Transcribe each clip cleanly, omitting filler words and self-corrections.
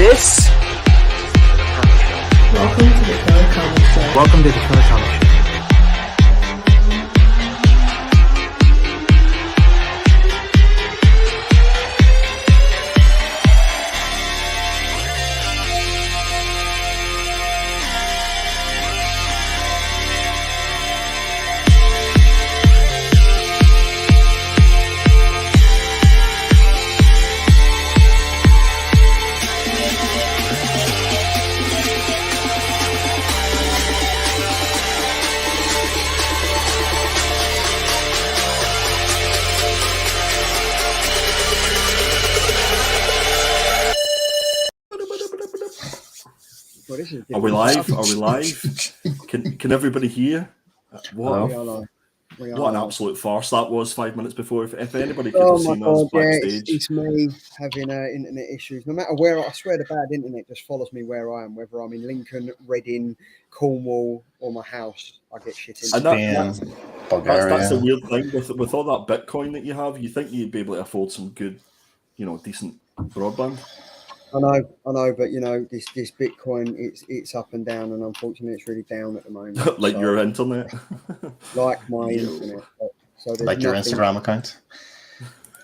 this? Welcome to the Killer Comic Show. Welcome to the Killer Comic Show. Are we live? Are we live? Can everybody hear? What an absolute farce that was 5 minutes before. If anybody could have seen us backstage. It's me having internet issues. No matter where, I swear the bad internet just follows me where I am, whether I'm in Lincoln, Reading, Cornwall, or my house. I get shit in. That's the weird thing with all that Bitcoin that you have. You think you'd be able to afford some good, decent broadband. I know, but this Bitcoin, it's up and down, and unfortunately, it's really down at the moment. Like your internet, like my internet. So like your Instagram account.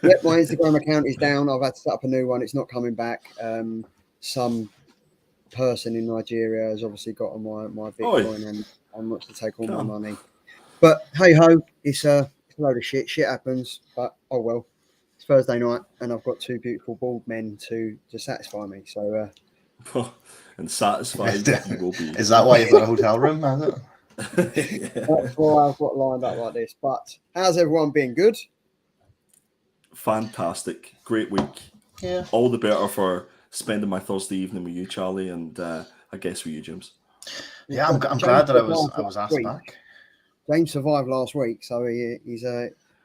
Yep, my Instagram account is down. I've had to set up a new one. It's not coming back. Some person in Nigeria has obviously got on my Bitcoin and wants to take all my money. But hey ho, it's a load of shit. Shit happens, but oh well. Thursday night, and I've got two beautiful bald men to satisfy me. So, and satisfied you will be. Is that why you've got a hotel room? Has it? Yeah. That's why I've got lined up like this. But how's everyone been? Good. Fantastic, great week. Yeah. All the better for spending my Thursday evening with you, Charlie, and I guess with you, James. Yeah, I'm glad that I was asked back. James survived last week, so he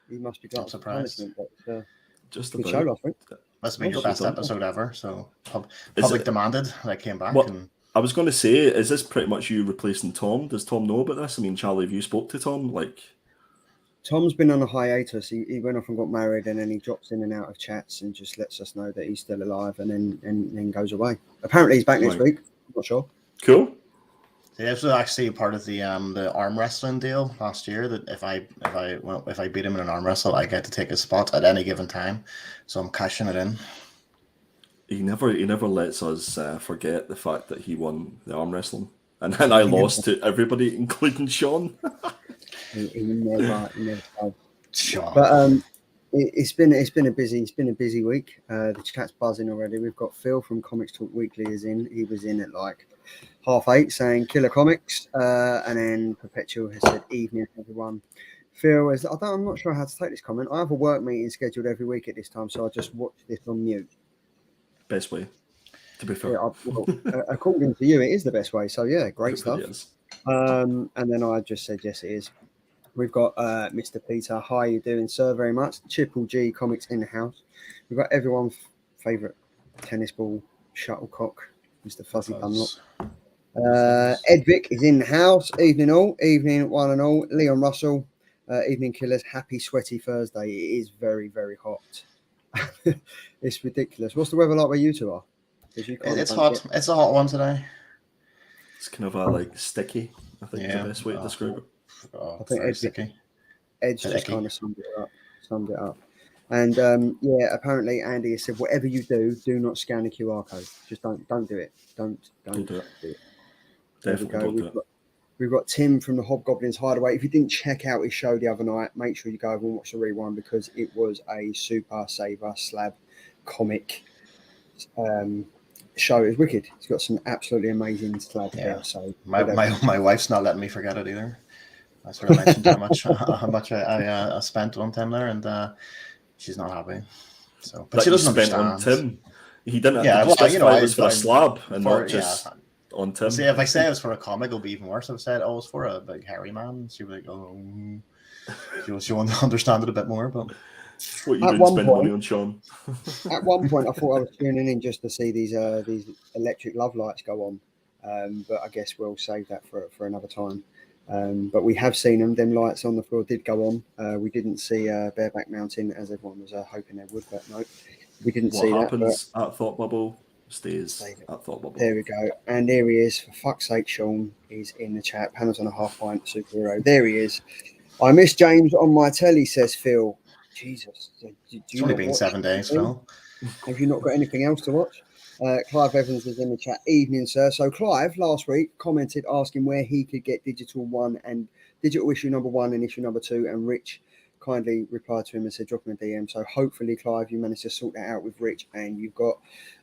must be glad. Surprised. But, just good show last week. Must have been your best episode ever. So public demanded that I came back. I was going to say, is this pretty much you replacing Tom? Does Tom know about this? I mean, Charlie, have you spoke to Tom? Tom's been on a hiatus. He went off and got married, and then he drops in and out of chats and just lets us know that he's still alive, and then goes away. Apparently, he's back next week. I'm not sure. Cool. Yeah, this was actually part of the arm wrestling deal last year. That if I beat him in an arm wrestle, I get to take his spot at any given time. So I'm cashing it in. He never lets us forget the fact that he won the arm wrestling, and then I lost to everybody, including Sean. he never. Sean. But it's been a busy week. The chat's buzzing already. We've got Phil from Comics Talk Weekly is in. He was in at like 8:30 saying Killer Comics, and then Perpetual has said evening everyone. Phil is I'm not sure how to take this comment. I have a work meeting scheduled every week at this time, so I just watch this on mute. Best way, to be fair. Yeah, according to you, it is the best way. So yeah, great stuff. And then I just said yes, it is. We've got Mr. Peter. Hi, you doing, sir? Very much. Triple G Comics in the house. We've got everyone's favourite tennis ball shuttlecock, Mr. Fuzzy Dunlop. Ed Vick is in the house. Evening all. Evening one and all. Leon Russell. Evening killers. Happy sweaty Thursday. It is very, very hot. It's ridiculous. What's the weather like where you two are? It's hot. It's a hot one today. It's kind of sticky, I think is the best way to describe it. I think Ed's just kind of summed it up. And apparently Andy has said, whatever you do not scan the QR code. Just don't do it. Don't do it. Definitely don't do it. We've got Tim from the Hobgoblins Hideaway. If you didn't check out his show the other night, make sure you go over and watch the rewind because it was a super saver slab comic show. It was wicked. He's got some absolutely amazing slab there. So my wife's not letting me forget it either. I sort of mentioned how much I spent on Tim there, and she's not happy. So, but she doesn't understand. On Tim. He didn't. Yeah, it was for a slab and not just on Tim. See, if I say it was for a comic, it'll be even worse. If I said it was for a big hairy man, she would be like, "Oh," she won't understand it a bit more. But what you didn't spend money on, Sean. At one point, I thought I was tuning in just to see these electric love lights go on, but I guess we'll save that for another time. But we have seen them. Them lights on the floor did go on. We didn't see Bareback Mountain as everyone was hoping they would, but no, we didn't see that. What happens at Thought Bubble stays at Thought Bubble. There we go. And there he is. For fuck's sake, Sean is in the chat. Panels on a half pint superhero. There he is. I miss James on my telly, says Phil. Jesus. It's only been 7 days, Phil. Have you not got anything else to watch? Clive Evans is in the chat. Evening, sir. So Clive last week commented asking where he could get digital issue number 1 and issue number 2, and Rich kindly replied to him and said drop him a DM. So hopefully, Clive, you managed to sort that out with Rich, and you've got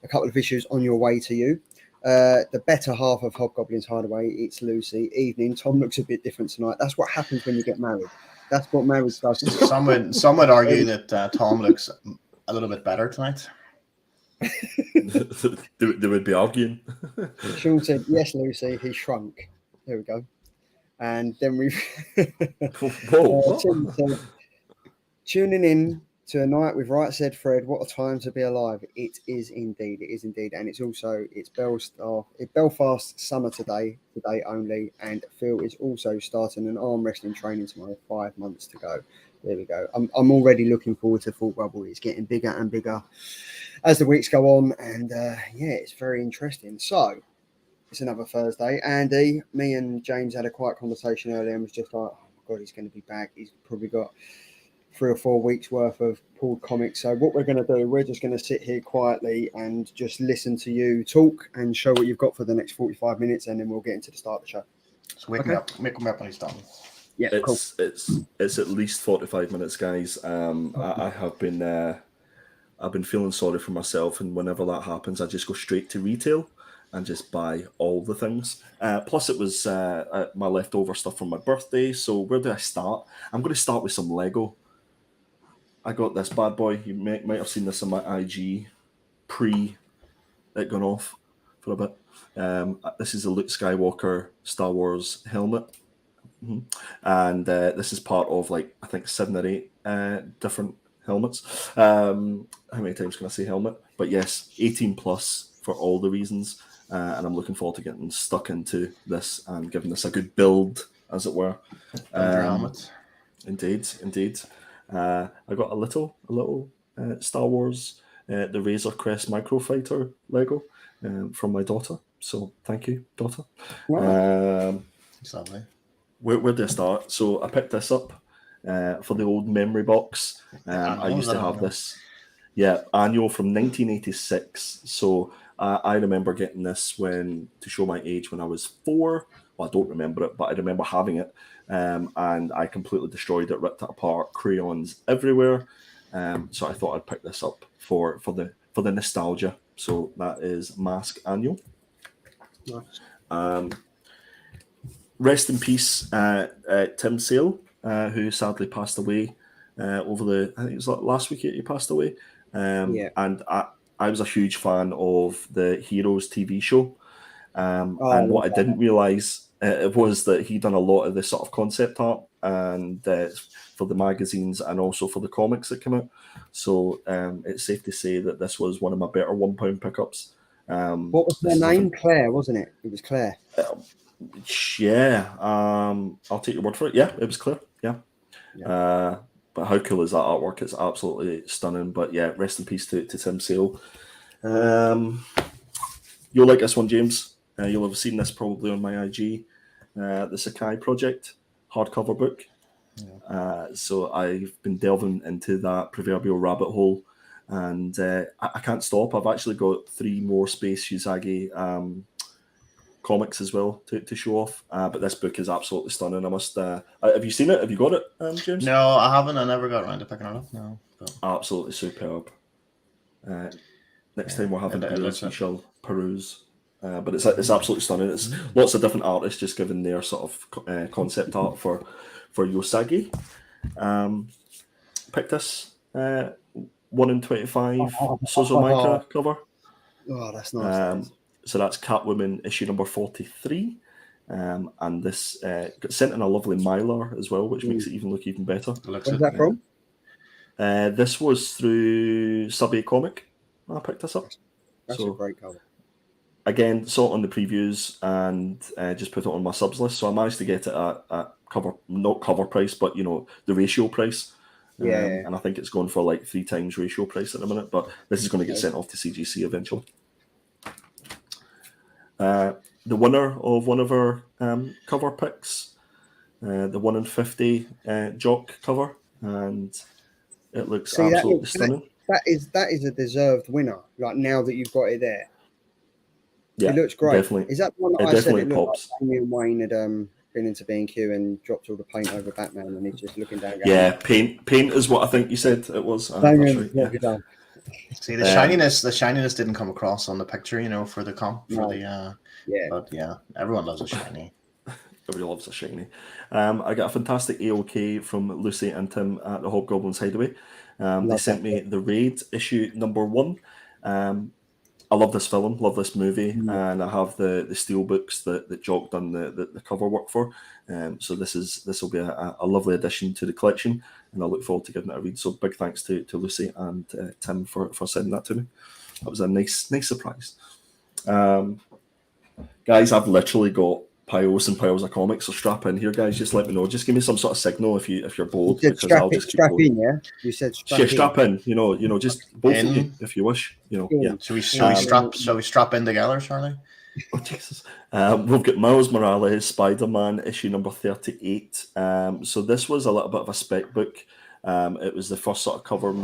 a couple of issues on your way to you. The better half of Hobgoblins Hideaway, it's Lucy. Evening. Tom looks a bit different tonight. That's what happens when you get married. That's what marriage does. Some would argue that Tom looks a little bit better tonight. They would be arguing. Sean said, yes, Lucy, he shrunk. There we go. And then we've Tim said, tuning in to a night with Right Said Fred. What a time to be alive. It is indeed. And it's Belfast summer today only. And Phil is also starting an arm wrestling training tomorrow, 5 months to go. There we go. I'm already looking forward to Thought Bubble. It's getting bigger and bigger as the weeks go on. And it's very interesting. So it's another Thursday. Andy, me and James had a quiet conversation earlier and was just like, oh my God, he's going to be back. He's probably got 3 or 4 weeks worth of pulled comics. So what we're going to do, we're just going to sit here quietly and just listen to you talk and show what you've got for the next 45 minutes, and then we'll get into the start of the show. So wake me up when he's done. Yeah, it's at least 45 minutes, guys. I have been I've been feeling sorry for myself, and whenever that happens, I just go straight to retail and just buy all the things. Plus, it was my leftover stuff from my birthday. So where do I start? I'm going to start with some Lego. I got this bad boy. You might have seen this on my IG it gone off for a bit. This is a Luke Skywalker Star Wars helmet. Mm-hmm. And this is part of I think 7 or 8 different helmets. How many times can I say helmet? But yes, 18 plus for all the reasons. And I'm looking forward to getting stuck into this and giving this a good build, as it were. Helmet. Indeed. I got a little Star Wars, the Razor Crest Microfighter Lego from my daughter. So thank you, daughter. Wow. Lovely. Where did I start? So I picked this up for the old memory box. I used to have this, annual from 1986. So I remember getting this to show my age when I was 4. Well, I don't remember it, but I remember having it. And I completely destroyed it, ripped it apart, crayons everywhere. So I thought I'd pick this up for the nostalgia. So that is Mask Annual. Nice. Rest in peace, Tim Sale, who sadly passed away I think it was last week he passed away. And I was a huge fan of the Heroes TV show. And what I didn't realise was that he'd done a lot of the sort of concept art and for the magazines and also for the comics that came out. So it's safe to say that this was one of my better £1 pickups. What was their name? Claire, wasn't it? It was Claire. I'll take your word for it. Yeah, it was Claire. Yeah. But how cool is that artwork? It's absolutely stunning. But yeah, rest in peace to Tim Sale. You'll like this one, James. You'll have seen this probably on my IG. The Sakai Project hardcover book. Yeah. So I've been delving into that proverbial rabbit hole, and I can't stop. I've actually got 3 more Space Usagi comics as well to show off. But this book is absolutely stunning. I must. Have you seen it? Have you got it, James? No, I haven't. I never got around to picking it up. No. But... Absolutely superb. Next time we're having beers, we shall peruse. But it's absolutely stunning. It's lots of different artists just giving their sort of concept art for Usagi. Picked this 1 in 25 Suzumaika cover. Oh, that's nice. So that's Catwoman issue number 43. And this got sent in a lovely Mylar as well, which makes it look even better. Where's that from? This was through Sub-A Comic. I picked this up. That's a great cover. Again, saw it on the previews and just put it on my subs list. So I managed to get it at not cover price, but the ratio price. And I think it's going for 3 times ratio price at the minute. But this is going to get sent off to CGC eventually. The winner of one of our cover picks, the 1 in 50 Jock cover, and it looks See, absolutely stunning. That is a deserved winner. Like now that you've got it there, Yeah, it looks great. Definitely, Is that the one that it I said definitely it looked pops. like Damian Wayne had been into B&Q and dropped all the paint over Batman, and he's just looking down. Going, Yeah, paint is what I think you said it was. That's Damian, right. what Yeah. have you done? See, the shininess didn't come across on the picture, for the comp for the Yeah. But yeah, everyone loves a shiny. Everybody loves a shiny. I got a fantastic AOK from Lucy and Tim at the Hobgoblins Hideaway. They sent me the Raid issue number 1. I love this film, love this movie, and I have the steel books that Jock done the cover work for. So this will be a lovely addition to the collection, and I look forward to giving it a read. So big thanks to Lucy and Tim for sending that to me. That was a nice surprise. Guys, I've literally got piles and piles of comics, so strap in here, guys. Just let me know. Just give me some sort of signal if you're bored, because I'll just keep going. In, yeah. You said strap in. Just both of you if you wish. Yeah. Should we strap in together, Charlie? Oh Jesus! We've got Miles Morales, Spider-Man issue number 38. So this was a little bit of a spec book. It was the first sort of cover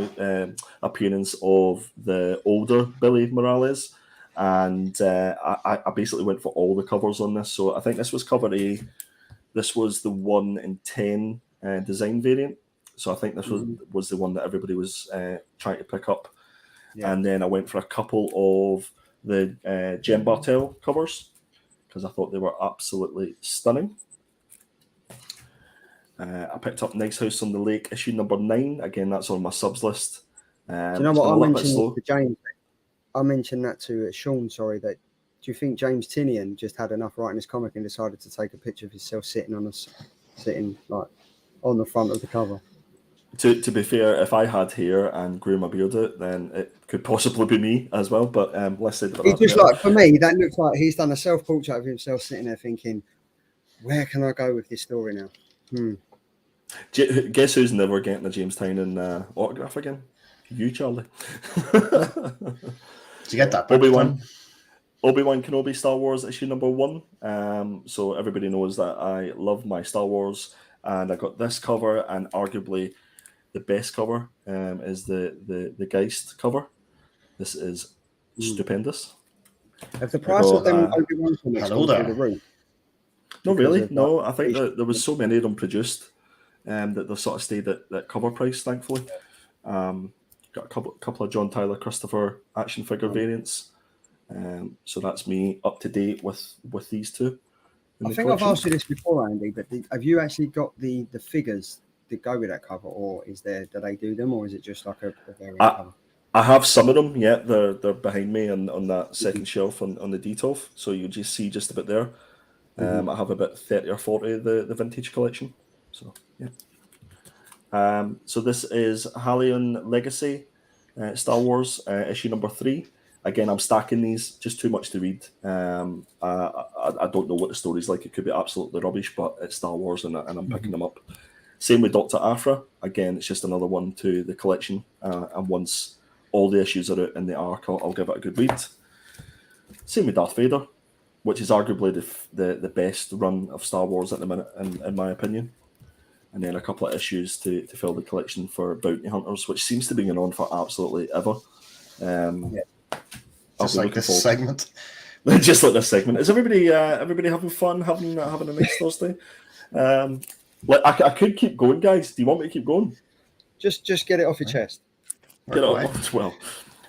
appearance of the older Billy Morales. And I basically went for all the covers on this. So I think this was cover A. This was the 1 in 10 design variant. So I think this was the one that everybody was trying to pick up. Yeah. And then I went for a couple of the Jem Bartel covers because I thought they were absolutely stunning. I picked up Nice House on the Lake issue number 9. Again, that's on my subs list. Do you know what I mentioned to James? I mentioned that to Sean, that do you think James Tinian just had enough writing his comic and decided to take a picture of himself sitting like on the front of the cover? To be fair, if I had hair and grew my beard out, then it could possibly be me as well. But let's say that. It's just like, for me, that looks like he's done a self-portrait of himself sitting there thinking, where can I go with this story now? Guess who's never getting a James Tynion autograph again? You, Charlie. Did you get that? Obi-Wan Kenobi Star Wars issue number 1. So everybody knows that I love my Star Wars, and I got this cover, and arguably the best cover is the Geist cover. This is stupendous. Have the price of them Obi-Wan comics gone through the roof? No, really. No, I think that there was so many of them produced that they've sort of stayed at that cover price, thankfully. Got a couple of John Tyler Christopher action figure variants. So that's me up to date with these two. I think I've asked you this before, Andy, but have you actually got the figures that go with that cover, or do they do them, or is it just like a variant cover? I have some of them, yeah. They're behind me on that second shelf on the Detolf, so you just see just about there. I have about 30 or 40 of the vintage collection. So yeah. So this is Halion Legacy Star Wars issue number 3. Again, I'm stacking these, just too much to read. I don't know what the story's like. It could be absolutely rubbish, but it's Star Wars and I'm picking them up. Same with Dr. Aphra. Again, it's just another one to the collection. And once all the issues are out in the arc, I'll give it a good read. Same with Darth Vader, which is arguably the best run of Star Wars at the minute, in my opinion. And then a couple of issues to fill the collection for Bounty Hunters, which seems to be going on for absolutely ever. Just like this segment. Just like this segment. Is everybody having fun, having a nice Thursday? I could keep going, guys. Do you want me to keep going? Just get it off your chest. Get it off as well.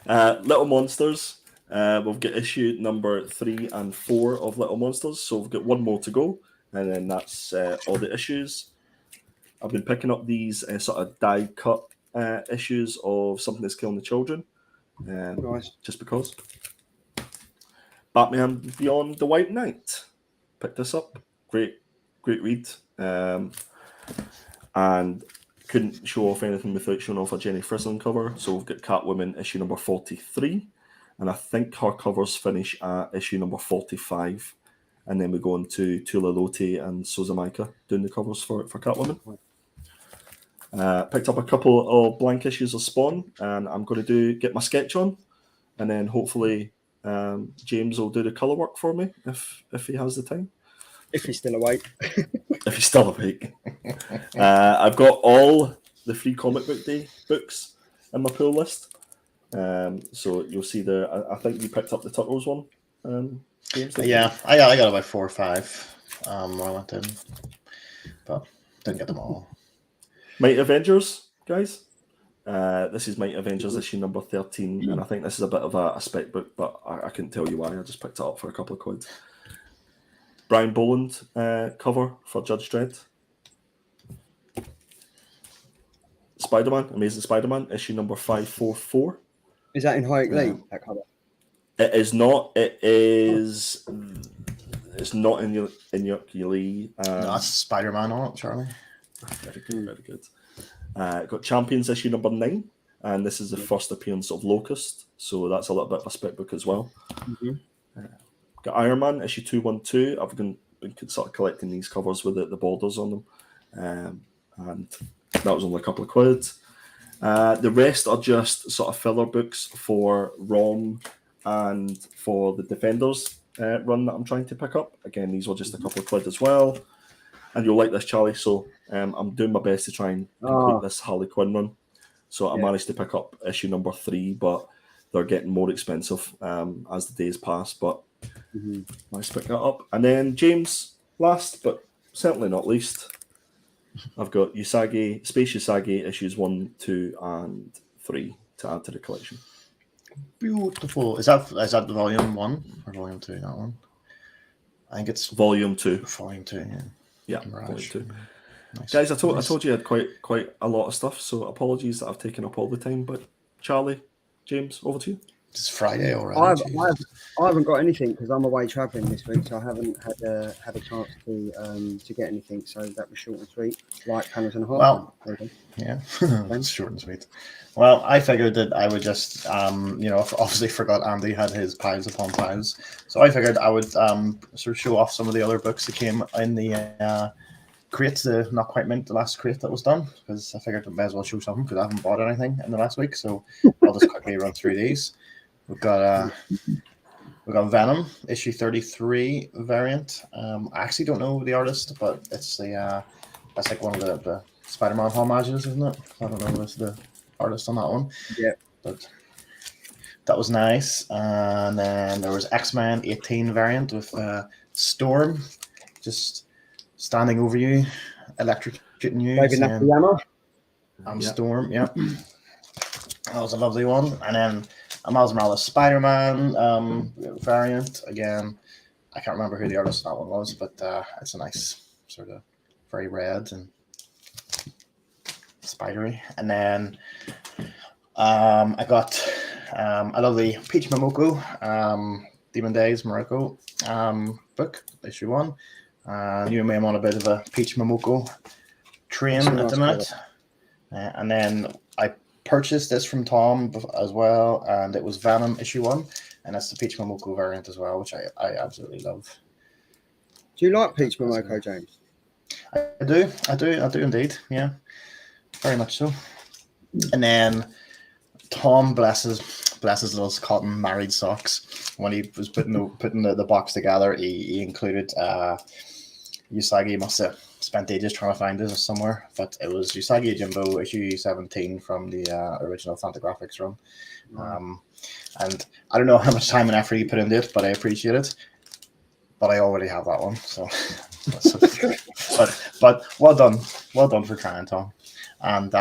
Little Monsters. We've got issue number 3 and 4 of Little Monsters, so we've got one more to go, and then that's all the issues. I've been picking up these sort of die-cut issues of Something That's Killing the Children, nice. Just because. Batman Beyond the White Knight. Picked this up. Great read. And couldn't show off anything without showing off a Jenny Frislin cover. So we've got Catwoman issue number 43. And I think her covers finish at issue number 45. And then we go on to Tula Loti and Sousa Micah doing the covers for Catwoman. Picked up a couple of blank issues of Spawn, and I'm going to get my sketch on, and then hopefully James will do the colour work for me if he has the time. If he's still awake. If he's still awake. I've got all the free comic book day books in my pull list. So you'll see there. I think you picked up the Turtles one, James. Yeah, I got about 4 or 5 when I went in, but didn't get them all. Mighty Avengers, guys. This is Mighty Avengers issue number 13, and I think this is a bit of a spec book, but I couldn't tell you why. I just picked it up for a couple of quid. Brian Boland cover for Judge Dredd. Spider-Man, Amazing Spider-Man, issue number 544. Is that in High League, that cover? It is not. It is. It's not in your Lee. No, that's Spider-Man on it, Charlie. Very good, very good. Got Champions issue number 9, and this is the first appearance of Locust, so that's a little bit of a spec book as well. Got Iron Man issue 212. I've been sort of collecting these covers with the borders on them, and that was only a couple of quid. The rest are just sort of filler books for ROM and for the Defenders run that I'm trying to pick up. Again, these were just a couple of quid as well. And you'll like this, Charlie. So I'm doing my best to try and complete this Harley Quinn run. So I managed to pick up issue number 3, but they're getting more expensive as the days pass. But nice to pick that up. And then James, last but certainly not least, I've got Usagi, Space Usagi issues 1, 2, and 3 to add to the collection. Beautiful. Is that the volume 1 or volume 2? That one. I think it's volume 2. Volume 2. Yeah. Yeah, Right. volume 2. Nice. Guys, I told you I had quite a lot of stuff, so apologies that I've taken up all the time. But Charlie, James, over to you. It's Friday already. I haven't got anything because I'm away travelling this week, so I haven't had a chance to get anything. So that was short and sweet, like Panels and a half. Well, yeah, it's short and sweet. Well, I figured that I would just, obviously forgot Andy had his piles upon piles, so I figured I would sort of show off some of the other books that came in the crate, the Not Quite Mint, the last crate that was done, because I figured I may as well show something because I haven't bought anything in the last week, so I'll just quickly run through these. We've got Venom issue 33 variant. I actually don't know the artist, but it's that's like one of the Spider-Man homages, isn't it? I don't know who's the artist on that one. Yeah, but that was nice. And then there was X-Men 18 variant with Storm just standing over you, electrocuting you. I'm Storm. Yeah, that was a lovely one. And then a Miles Morales Spider-Man variant. Again, I can't remember who the artist on that one was, but it's a nice sort of very red and spidery. And then I got a lovely Peach Momoko Demon Days Morocco book, issue 1. You and me, I'm on a bit of a Peach Momoko train at the minute. And then I purchased this from Tom as well, and it was Venom issue 1, and that's the Peach Momoko variant as well, which I absolutely love. Do you like Peach Momoko, James? I do indeed, yeah, very much so. And then Tom, bless his little cotton married socks, when he was putting the box together, he included Usagi. Must have spent ages trying to find this somewhere, but it was Usagi Jimbo issue 17 from the original Fantagraphics run. And I don't know how much time and effort you put into it, but I appreciate it. But I already have that one, so but well done for trying, Tom. And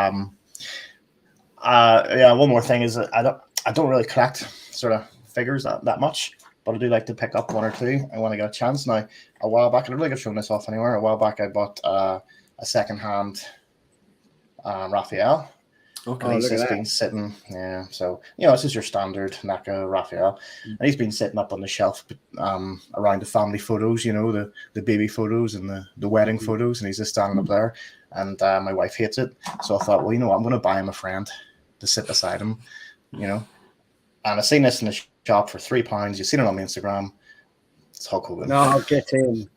one more thing is that I don't really collect sort of figures that much, but I do like to pick up 1 or 2 and when I get a chance. Now, a while back, I don't think I've shown this off anywhere. A while back, I bought a second-hand Raphael. Okay, and he's just been sitting, so, it's just your standard NECA Raphael. And he's been sitting up on the shelf around the family photos, the baby photos and the wedding photos, and he's just standing up there. And my wife hates it. So I thought, well, I'm going to buy him a friend to sit beside him, And I've seen this in the shop for £3. You've seen it on my Instagram. It's Hulk Hogan. No, I'll get in.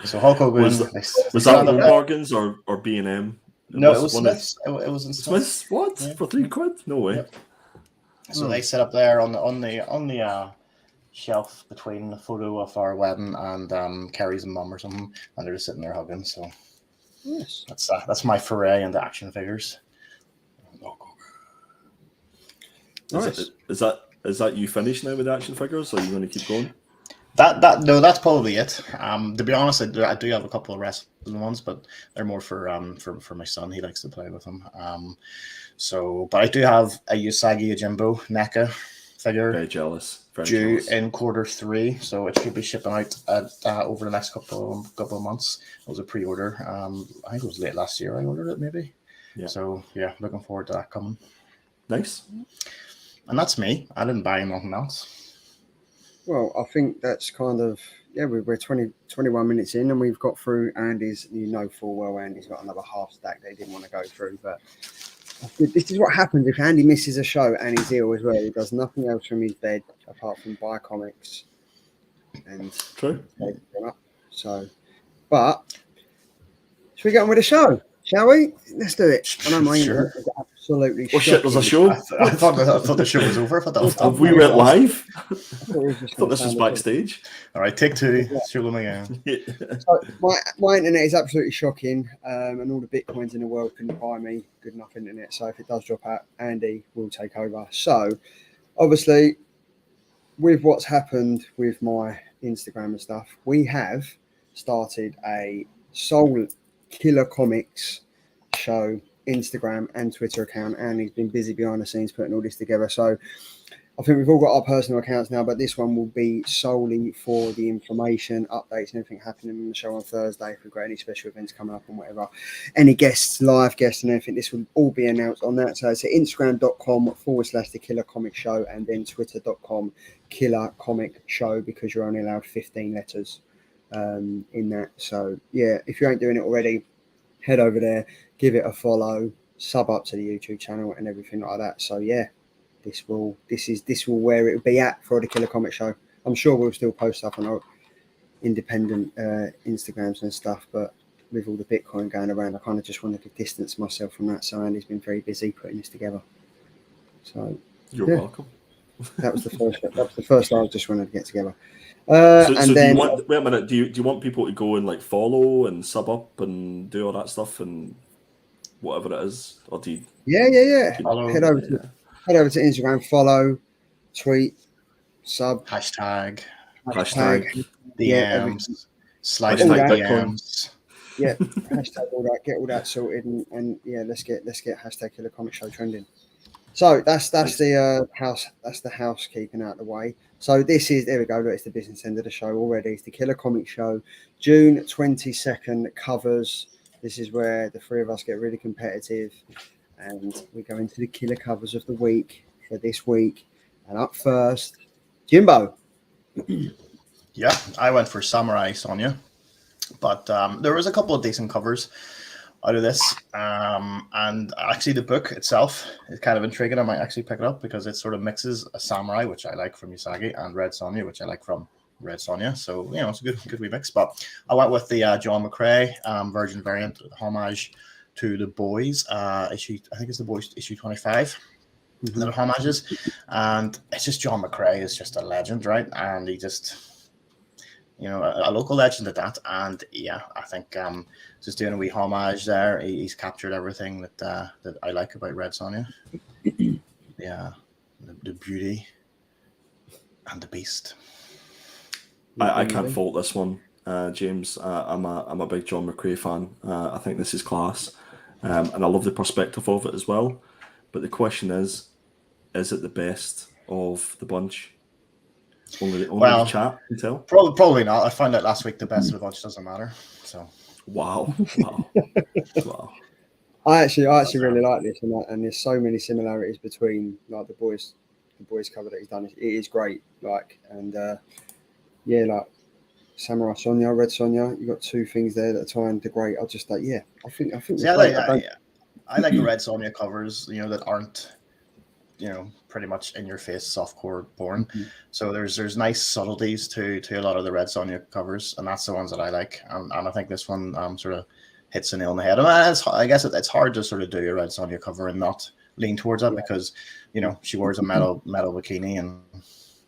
So Hulk Hogan was that Home Bargains or B&M? No, it was Smith's. It was in Smith's. What? Yeah. For £3? No way. Yep. So they set up there on the shelf between a photo of our wedding and Kerry's mum or something, and they're just sitting there hugging. So Yes. that's my foray into action figures. Nice. Is that you finished now with action figures, or are you going to keep going? No, that's probably it. To be honest, I do have a couple of wrestling ones, but they're more for my son. He likes to play with them. But I do have a Usagi Yojimbo NECA figure. Very jealous. Due in Q3, so it should be shipping out over the next couple of months. It was a pre-order. I think it was late last year I ordered it, maybe. Yeah. So yeah, looking forward to that coming. Nice. And that's me. I didn't buy nothing else. Well, I think that's kind of, we're 21 minutes in, and we've got through Andy's, full well Andy's got another half stack they didn't want to go through, but this is what happens if Andy misses a show and he's ill as well. He does nothing else from his bed apart from buy comics and True. So, but should we get on with the show? Shall we? Let's do it. I know my internet is absolutely Oh shit, there's a show? I thought the show was over. Have we went live? I thought this was backstage. All right, take two. Show them again. So my internet is absolutely shocking, and all the bitcoins in the world couldn't buy me good enough internet. So if it does drop out, Andy will take over. So obviously, with what's happened with my Instagram and stuff, we have started a Soul Killer Comics show Instagram and Twitter account, and he's been busy behind the scenes putting all this together. So I think we've all got our personal accounts now, but this one will be solely for the information, updates, and everything happening on the show on Thursday. If we've got any special events coming up and whatever, any guests, live guests, and everything, this will all be announced on that. So it's at Instagram.com/The Killer Comic Show, and then Twitter.com Killer Comic Show, because you're only allowed 15 letters in that. So yeah, if you ain't doing it already, head over there, give it a follow, sub up to the YouTube channel and everything like that. So yeah, this will where it will be at for the Killer Comic Show. I'm sure we'll still post stuff on our independent Instagrams and stuff, but with all the Bitcoin going around, I kind of just wanted to distance myself from that. So Andy's been very busy putting this together. So you're welcome. That was the first. That was the first I just wanted to get together. So then, wait a minute. Do you want people to go and like follow and sub up and do all that stuff and whatever it is, or do you? Yeah. Head over to Instagram, follow, tweet, sub, hashtag DMs, slide DMs. Yeah, hashtag all that. Get all that sorted, and yeah, let's get hashtag Killer Comic Show trending. So that's the housekeeping out of the way. So this is, there we go. Look, it's the business end of the show already. It's the Killer Comic Show, June 22nd covers. This is where the three of us get really competitive, and we go into the killer covers of the week for this week. And up first, Jimbo. Yeah, I went for Samurai Sonia, but there was a couple of decent covers out of this, and actually the book itself is kind of intriguing. I might actually pick it up because it sort of mixes a samurai, which I like from Usagi, and Red Sonja, which I like from Red Sonja. So it's a good remix. But I went with the John McCrae Virgin variant, homage to the Boys issue. I think it's the Boys issue 25. Little homages, and it's just John McCrae is just a legend, right? And he just, a local legend at that. And yeah, I think just doing a wee homage there. He's captured everything that I like about Red Sonja. Yeah, the beauty and the beast. I can't fault this one, James. I'm a big John McCrae fan. I think this is class, and I love the perspective of it as well. But the question is it the best of the bunch? Only the chat can tell. Probably not. I found out last week the best of the bunch doesn't matter. So wow. I actually really like this, and there's so many similarities between like the boys cover that he's done. It is great, like, and like Samurai Sonia, Red Sonja. You got two things there that are trying to great. I just like, I think. I like the Red Sonja covers, that aren't, pretty much in your face softcore porn. Mm-hmm. So there's nice subtleties to a lot of the Red Sonja covers, and that's the ones that I like. And I think this one sort of hits the nail on the head. I guess it's hard to sort of do a Red Sonja cover and not lean towards that because, she wears a metal bikini and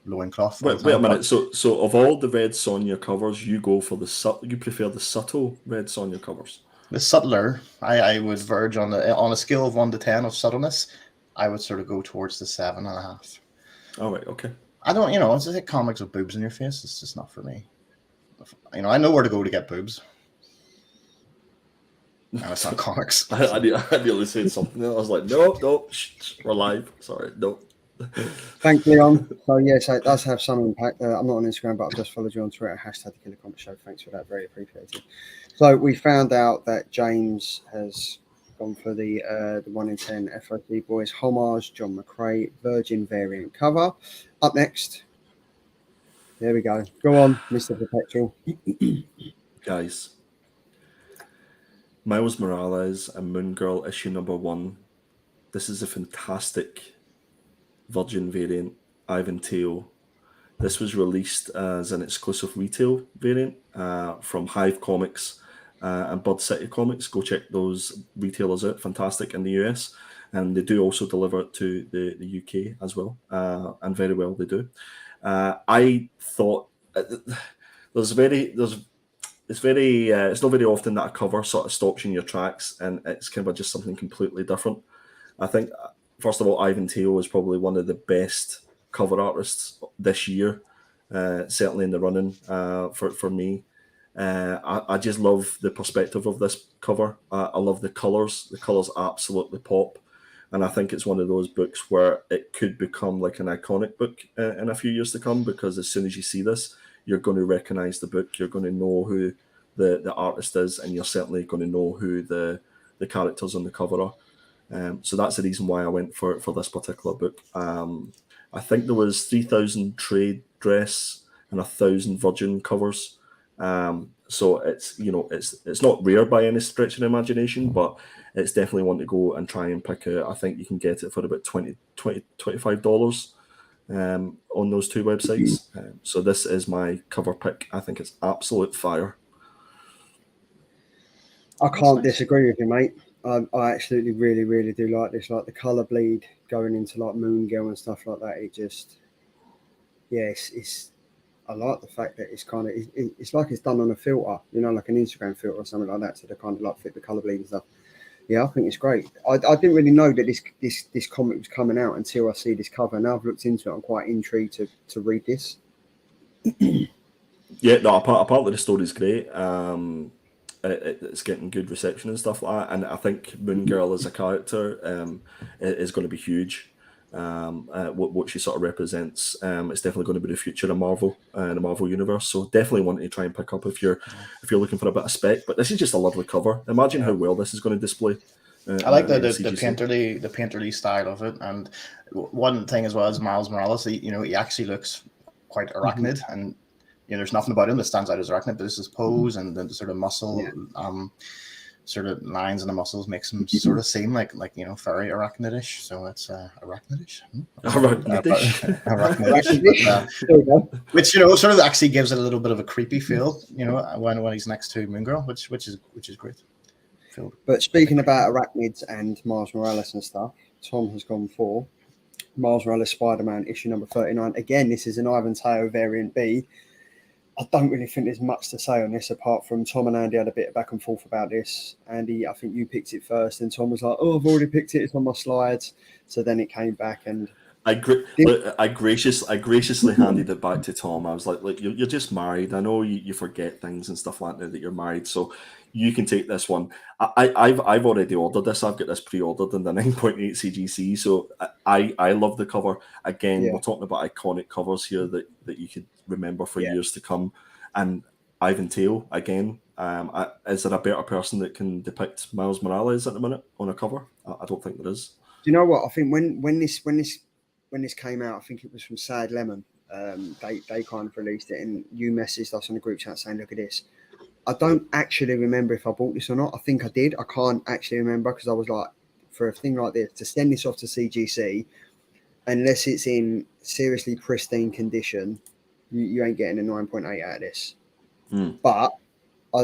loincloth. Wait a minute. So of all the Red Sonja covers, you go for you prefer the subtle Red Sonja covers. The subtler, I would verge on a scale of 1 to 10 of subtleness, I would sort of go towards the 7.5. All right, okay. I don't, it's like comics with boobs in your face. It's just not for me. I know where to go to get boobs. No, it's not comics. I nearly said something. I was like, no, we're live. Sorry, no. Thanks, Leon. So yes, it does have some impact. I'm not on Instagram, but I've just followed you on Twitter. # the Killer Comic Show. Thanks for that. Very appreciated. So we found out that James has gone for the 1 in 10 FOC Boys homage John McCrae Virgin variant cover. Up next. There we go. Go on, Mr. Perpetual. Guys, Miles Morales and Moon Girl issue number 1. This is a fantastic Virgin variant, Ivan Teo. This was released as an exclusive retail variant from Hive Comics and Bird City Comics. Go check those retailers out. Fantastic in the US. And they do also deliver it to the UK as well. And very well they do. I thought it's not very often that a cover sort of stops you in your tracks, and it's kind of just something completely different. I think, first of all, Ivan Teo is probably one of the best cover artists this year, certainly in the running for me. I just love the perspective of this cover. I love the colours. The colours absolutely pop. And I think it's one of those books where it could become like an iconic book in a few years to come, because as soon as you see this, you're going to recognise the book. You're going to know who the artist is, and you're certainly going to know who the characters on the cover are. So that's the reason why I went for this particular book. I think there was 3,000 trade dress and 1,000 Virgin covers. So it's not rare by any stretch of the imagination, but it's definitely one to go and try and pick out. I think you can get it for about $25 on those two websites. So this is my cover pick. I think it's absolute fire. I can't disagree with you, mate. I absolutely really, really do like this. Like the colour bleed going into like Moon Girl and stuff like that. It just, it's I like the fact that it's kind of, it's like it's done on a filter, like an Instagram filter or something like that. So they kind of like fit the colour bleed and stuff. Yeah, I think it's great. I didn't really know that this comic was coming out until I see this cover. Now I've looked into it. I'm quite intrigued to read this. Yeah, no, apart the story's great. It's getting good reception and stuff like that. And I think Moon Girl as a character is going to be huge. What she sort of represents, it's definitely going to be the future of Marvel and the Marvel universe. So definitely want to try and pick up if you're looking for a bit of spec. But this is just a lovely cover. Imagine how well this is going to display. I like the painterly style of it. And one thing as well as Miles Morales, he actually looks quite arachnid, and there's nothing about him that stands out as arachnid. But this is pose and the sort of muscle. Sort of lines in the muscles makes him sort of seem like very arachnidish. So it's arachnidish. Arachnidish. Which sort of actually gives it a little bit of a creepy feel. When he's next to Moon Girl, which is great. But speaking about arachnids and Miles Morales and stuff, Tom has gone for Miles Morales Spider-Man issue number 39. Again, this is an Ivan Teo variant B. I don't really think there's much to say on this apart from Tom and Andy had a bit of back and forth about this. Andy, I think you picked it first, and Tom was like, "Oh, I've already picked it. It's on my slides." So then it came back, and I graciously handed it back to Tom. I was like, you're just married. I know you forget things and stuff like that you're married, so you can take this one. I've already ordered this. I've got this pre-ordered in the 9.8 CGC. So I love the cover. Again, we're talking about iconic covers here that you could remember for years to come. And Ivan Teo, again, is there a better person that can depict Miles Morales at the minute on a cover? I don't think there is. Do you know what? I think when this came out, I think it was from Sad Lemon. They kind of released it, and you messaged us on the group chat saying, "Look at this." I don't actually remember if I bought this or not. I think I did. I can't actually remember because I was like, for a thing like this, to send this off to CGC, unless it's in seriously pristine condition, you ain't getting a 9.8 out of this. But I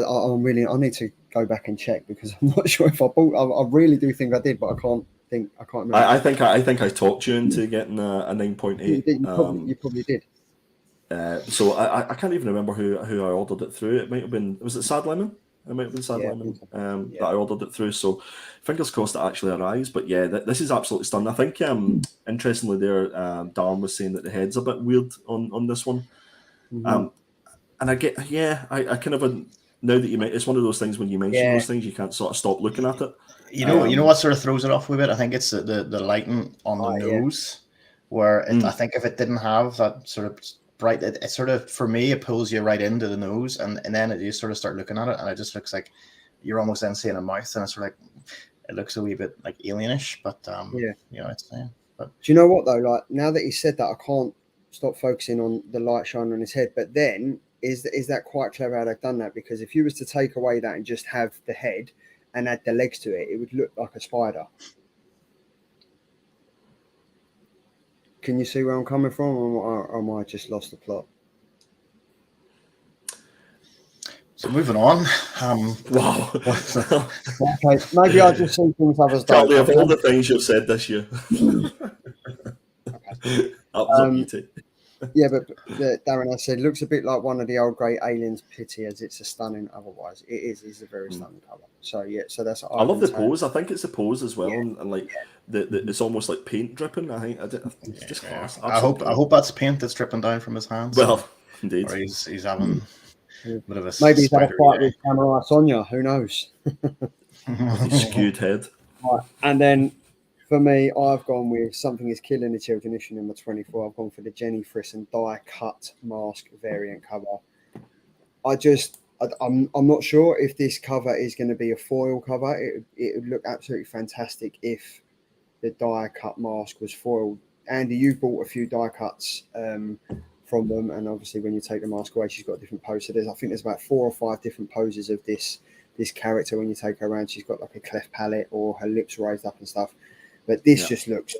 need to go back and check because I'm not sure if I bought. I really do think I did, but I can't remember. I think I talked you into getting a 9.8. You probably did. So I can't even remember who I ordered it through. It might have been, was it Sad Lemon? It might have been Sad Lemon that I ordered it through. So fingers crossed it actually arrives. But yeah, this is absolutely stunning. I think interestingly there, Darren was saying that the head's a bit weird on this one. And I get, I kind of, now that it's one of those things when you mention those things, you can't sort of stop looking at it. You know what sort of throws it off a bit? I think it's the lighting on the nose, where I think if it didn't have that sort of bright, it sort of, for me, it pulls you right into the nose, and then you sort of start looking at it, and it just looks like you're almost then seeing a mouth, and it's sort of like, it looks a wee bit like alienish, but it's but do you know what though? Like, now that he said that, I can't stop focusing on the light shining on his head. But then is that quite clever how they've done that? Because if you was to take away that and just have the head and add the legs to it, it would look like a spider. Can you see where I'm coming from, or am I just lost the plot? So moving on. Wow. Okay, maybe I just see things others don't. Probably of all the things you've said this year. Yeah, but Darren, I said, looks a bit like one of the old great Aliens. Pity as it's a stunning. Otherwise, it's a very stunning cover. So yeah, so that's. I love the pose. I think it's the pose as well, and like it's almost like paint dripping. I think it's just class. I hope that's paint that's dripping down from his hands. Well, indeed, or he's having a bit of a maybe he's had a fight with Samurai Sonia. Who knows? With his skewed head. Right. And then for me, I've gone with Something Is Killing the Children, issue number 24. I've gone for the Jenny Frisson die cut mask variant cover. I'm not sure if this cover is going to be a foil cover. It would look absolutely fantastic if the die cut mask was foiled. Andy, you bought a few die cuts from them, and obviously when you take the mask away, she's got a different pose. So I think there's about 4 or 5 different poses of this character. When you take her around, she's got like a cleft palate or her lips raised up and stuff. But this just looks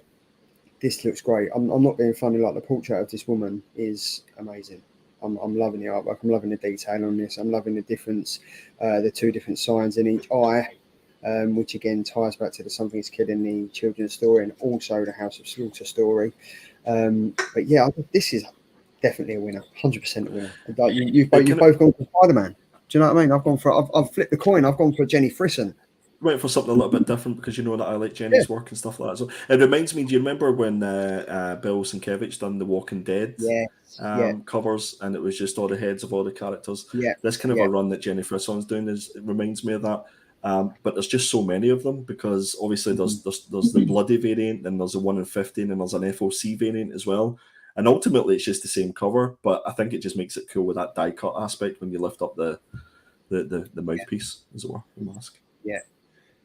great. I'm not being funny. Like, the portrait of this woman is amazing. I'm loving the artwork. I'm loving the detail on this. I'm loving the difference, the 2 different signs in each eye, which again ties back to the Something Is Killing the Children story, and also the House of Slaughter story. But yeah, this is definitely a winner, 100% a winner. Like, you've both gone for Spider-Man. Do you know what I mean? I've flipped the coin. I've gone for Jenny Frisson. Went for something a little bit different because you know that I like Jenny's work and stuff like that. So it reminds me. Do you remember when Bill Sienkiewicz done the Walking Dead covers, and it was just all the heads of all the characters? Yeah, this kind of a run that Jenny Frisson's doing it reminds me of that. But there's just so many of them, because obviously there's the bloody variant, and there's a 1 in 15, and there's an FOC variant as well. And ultimately, it's just the same cover, but I think it just makes it cool with that die cut aspect when you lift up the mouthpiece, as it were, the mask. Yeah.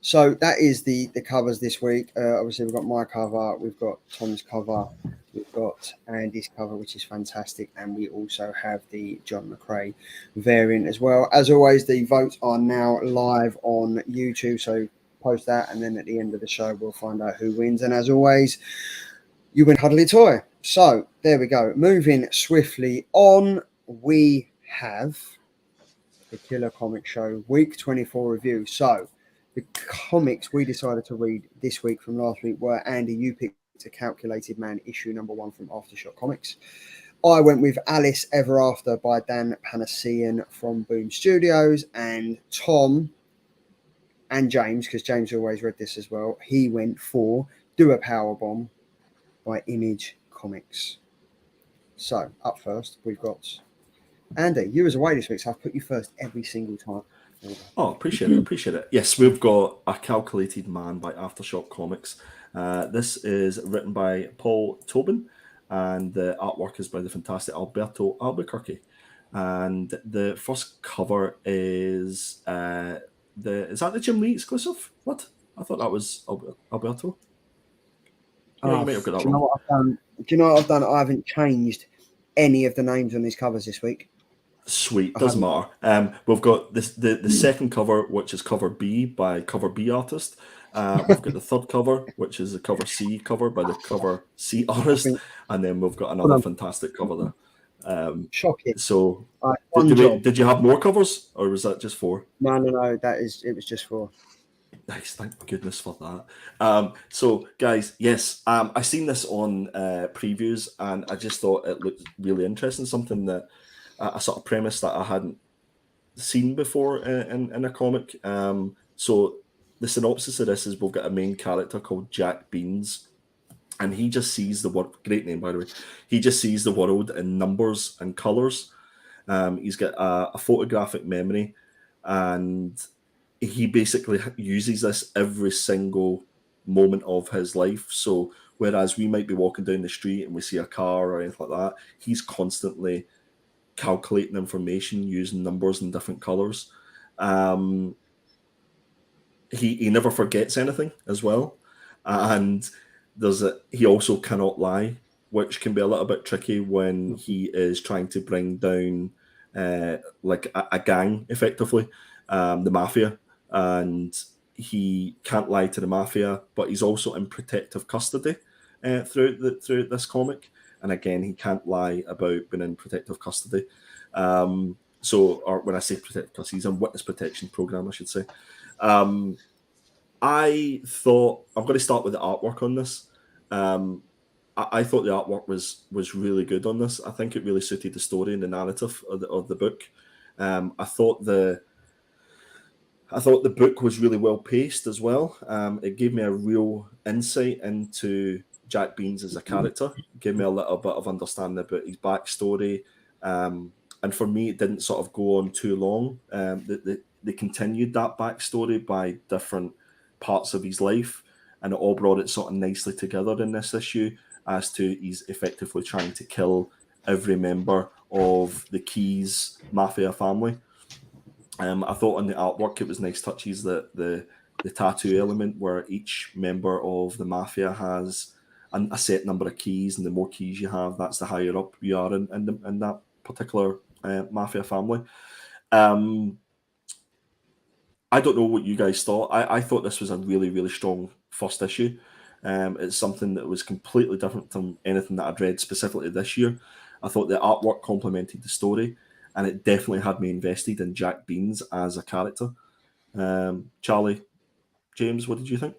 So that is the covers this week. Obviously, we've got my cover, we've got Tom's cover, we've got Andy's cover, which is fantastic, and we also have the John McCrae variant as well. As always, the votes are now live on YouTube, so post that, and then at the end of the show, we'll find out who wins. And as always, you win Cuddly Toy. So there we go. Moving swiftly on, we have the Killer Comic Show Week 24 review. So the comics we decided to read this week from last week were, Andy, you picked A Calculated Man, issue number 1 from Aftershock Comics. I went with Alice Ever After by Dan Panosian from Boom Studios, and Tom and James, because James always read this as well, he went for Do a Powerbomb by Image Comics. So up first, we've got Andy. You was away this week, so I've put you first every single time. Oh, appreciate it. Yes, we've got A Calculated Man by Aftershock Comics. This is written by Paul Tobin, and the artwork is by the fantastic Alberto Alburquerque. And the first cover is is that the Jim Lee exclusive? What? I thought that was Alberto. Yeah, you might have got that do you know what I've done? Do you know what I've done? I haven't changed any of the names on these covers this week. Sweet, doesn't matter. We've got the second cover, which is cover B by Cover B artist. We've got the third cover, which is the cover C cover by the Cover C artist, and then we've got another fantastic cover there. Shocking. So, did you have more covers, or was that just 4? No. It was just 4. Nice, thank goodness for that. So, guys, yes, I seen this on previews, and I just thought it looked really interesting. Something that a sort of premise that I hadn't seen before in a comic. So, the synopsis of this is we've got a main character called Jack Beans, and he just sees the world. Great name, by the way. He just sees the world in numbers and colors. He's got a photographic memory, and he basically uses this every single moment of his life. So whereas we might be walking down the street and we see a car or anything like that, he's constantly calculating information using numbers and different colors. He never forgets anything as well, and he also cannot lie, which can be a little bit tricky when he is trying to bring down like a gang, effectively, the mafia. And he can't lie to the mafia, but he's also in protective custody throughout this comic. And again, he can't lie about being in protective custody. Or when I say protective custody, he's in witness protection program, I should say. I thought I'm going to start with the artwork on this. I thought the artwork was really good on this. I think it really suited the story and the narrative of the book. I thought the book was really well paced as well. It gave me a real insight into Jack Beans as a character. It gave me a little bit of understanding about his backstory. And for me, it didn't sort of go on too long. They continued that backstory by different parts of his life, and it all brought it sort of nicely together in this issue as to he's effectively trying to kill every member of the Keys Mafia family. I thought on the artwork it was nice touches that the tattoo element where each member of the mafia has a set number of keys, and the more keys you have, that's the higher up you are in that particular mafia family. I don't know what you guys thought. I thought this was a really, really strong first issue. It's something that was completely different from anything that I'd read specifically this year. I thought the artwork complemented the story, and it definitely had me invested in Jack Beans as a character. Charlie, James, what did you think?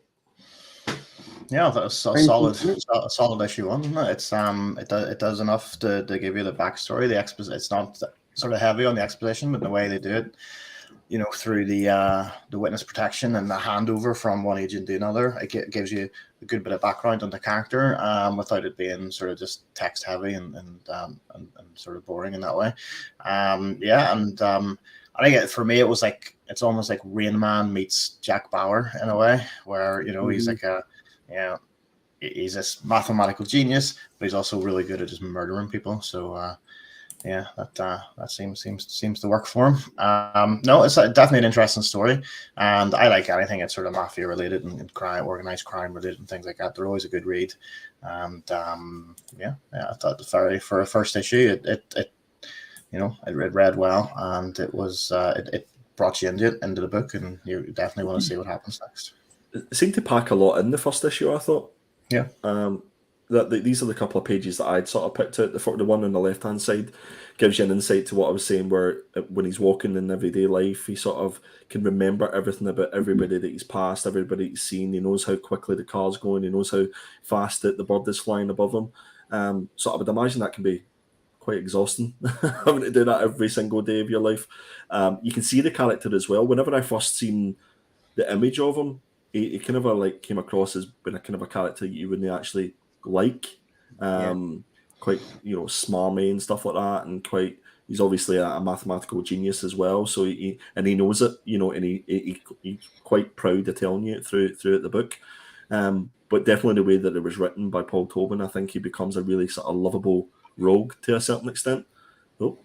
Yeah, that's a solid issue one, isn't it? It's it does enough to give you the backstory. It's not sort of heavy on the exposition, but the way they do it, you know, through the witness protection and the handover from one agent to another, it gives you a good bit of background on the character, without it being sort of just text heavy and sort of boring in that way. I think for me it was like it's almost like Rain Man meets Jack Bauer in a way, where he's like he's this mathematical genius, but he's also really good at just murdering people. So that seems to work for him. No, it's definitely an interesting story, and I like anything that's sort of mafia related and crime, organized crime related, and things like that. They're always a good read, and I thought for a first issue, it read well, and it was it brought you into the book, and you definitely want to see what happens next. It seemed to pack a lot in the first issue, I thought. Yeah. These are the couple of pages that I'd sort of picked out. The one on the left-hand side gives you an insight to what I was saying, where when he's walking in everyday life, he sort of can remember everything about everybody that he's passed, everybody he's seen. He knows how quickly the car's going. He knows how fast the bird is flying above him. So I would imagine that can be quite exhausting, having to do that every single day of your life. You can see the character as well. Whenever I first seen the image of him, he kind of like came across as being a kind of a character you wouldn't actually like. Quite smarmy and stuff like that, and he's obviously a mathematical genius as well, so he knows it, and he's quite proud of telling you throughout the book. But definitely the way that it was written by Paul Tobin, I think he becomes a really sort of lovable rogue to a certain extent. To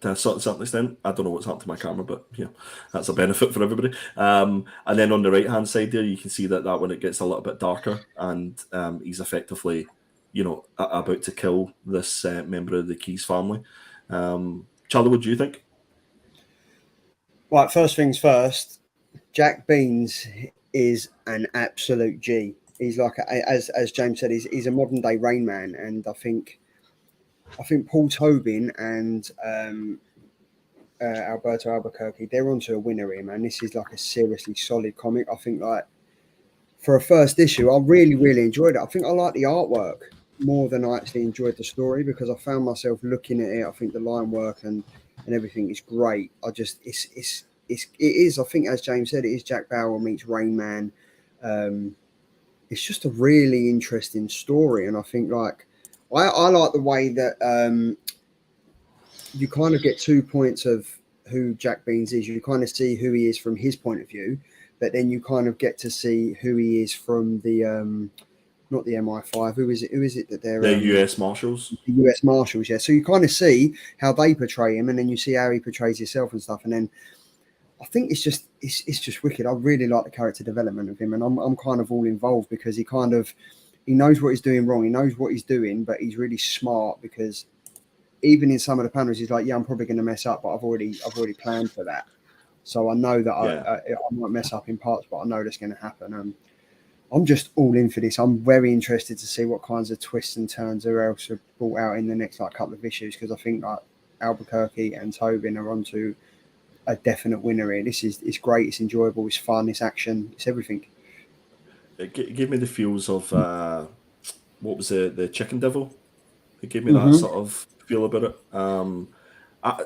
a certain extent, I don't know what's happened to my camera, but that's a benefit for everybody. And then on the right hand side there, you can see that when it gets a little bit darker, and he's effectively, about to kill this member of the Keys family. Charlie, what do you think? Right, first things first. Jack Beans is an absolute G. He's like, as James said, he's a modern day Rain Man, and I think Paul Tobin and Alberto Alburquerque, they're onto a winner here, man. This is like a seriously solid comic. I think like for a first issue, I really, really enjoyed it. I think I like the artwork more than I actually enjoyed the story because I found myself looking at it. I think the line work and everything is great. I just it is. I think as James said, it is Jack Bauer meets Rain Man. It's just a really interesting story, and I think like I like the way that you kind of get 2 points of who Jack Beans is. You kind of see who he is from his point of view, but then you kind of get to see who he is from the not the MI5. Who is it that they're the US Marshals? The US Marshals, yeah. So you kind of see how they portray him, and then you see how he portrays himself and stuff. And then I think it's just wicked. I really like the character development of him, and I'm kind of all involved because he knows what he's doing wrong. He knows what he's doing, but he's really smart because even in some of the panels, he's like, yeah, I'm probably going to mess up, but I've already planned for that. So I know that I might mess up in parts, but I know that's going to happen. I'm just all in for this. I'm very interested to see what kinds of twists and turns are else are brought out in the next like couple of issues because I think like Albuquerque and Tobin are onto a definite winner here. It's great. It's enjoyable. It's fun. It's action. It's everything. It gave me the feels of what was the Chicken Devil. It gave me that sort of feel about it.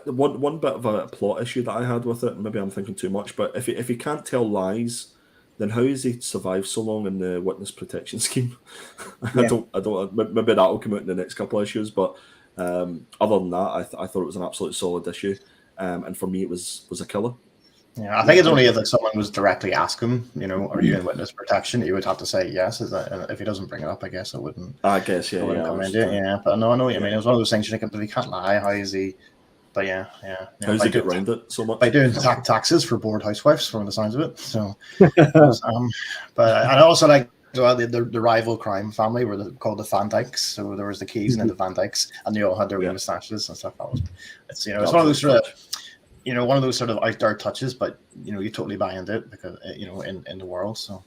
One bit of a plot issue that I had with it. Maybe I'm thinking too much, but if he can't tell lies, then how has he survived so long in the witness protection scheme? I don't. Maybe that'll come out in the next couple of issues. But other than that, I thought it was an absolutely solid issue. And for me, it was a killer. Yeah, I think it's only if someone was directly asking, are you in witness protection? You would have to say yes. If he doesn't bring it up, I guess it wouldn't. I guess, yeah. Yeah, but no, I know what you mean. It was one of those things you think, if he can't lie, how is he? But yeah. How does he get around it so much? By doing taxes for bored housewives, from the sounds of it. So, but I also like the rival crime family were called the Van Dykes. So there was the Keys and then the Van Dykes, and they all had their wee moustaches and stuff. It's one of those sort of. One of those sort of out there touches, but you totally buy into it because in the world. So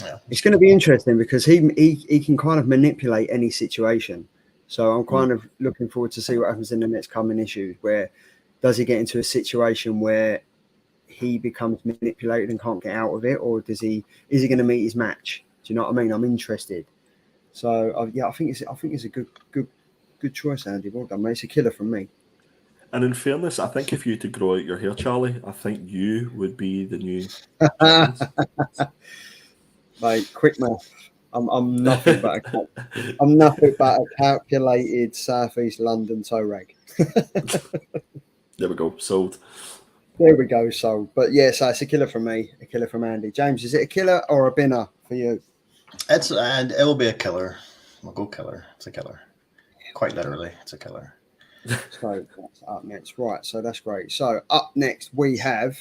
yeah, it's going to be interesting because he can kind of manipulate any situation. So I'm kind of looking forward to see what happens in the next coming issues. Where does he get into a situation where he becomes manipulated and can't get out of it, or is he going to meet his match? Do you know what I mean? I'm interested. So I think it's a good choice, Andy. Well done, mate. It's a killer from me. And in fairness, I think if you had to grow out your hair, Charlie, I think you would be the new. Like quick math. I'm nothing but a calculated Southeast London toe rag. There we go. Sold. There we go. Sold. But yeah, so it's a killer from me, a killer from Andy. James, is it a killer or a binner for you? And it will be a killer. We'll go killer. It's a killer. Quite literally, it's a killer. So that's up next. Right, so that's great. So up next we have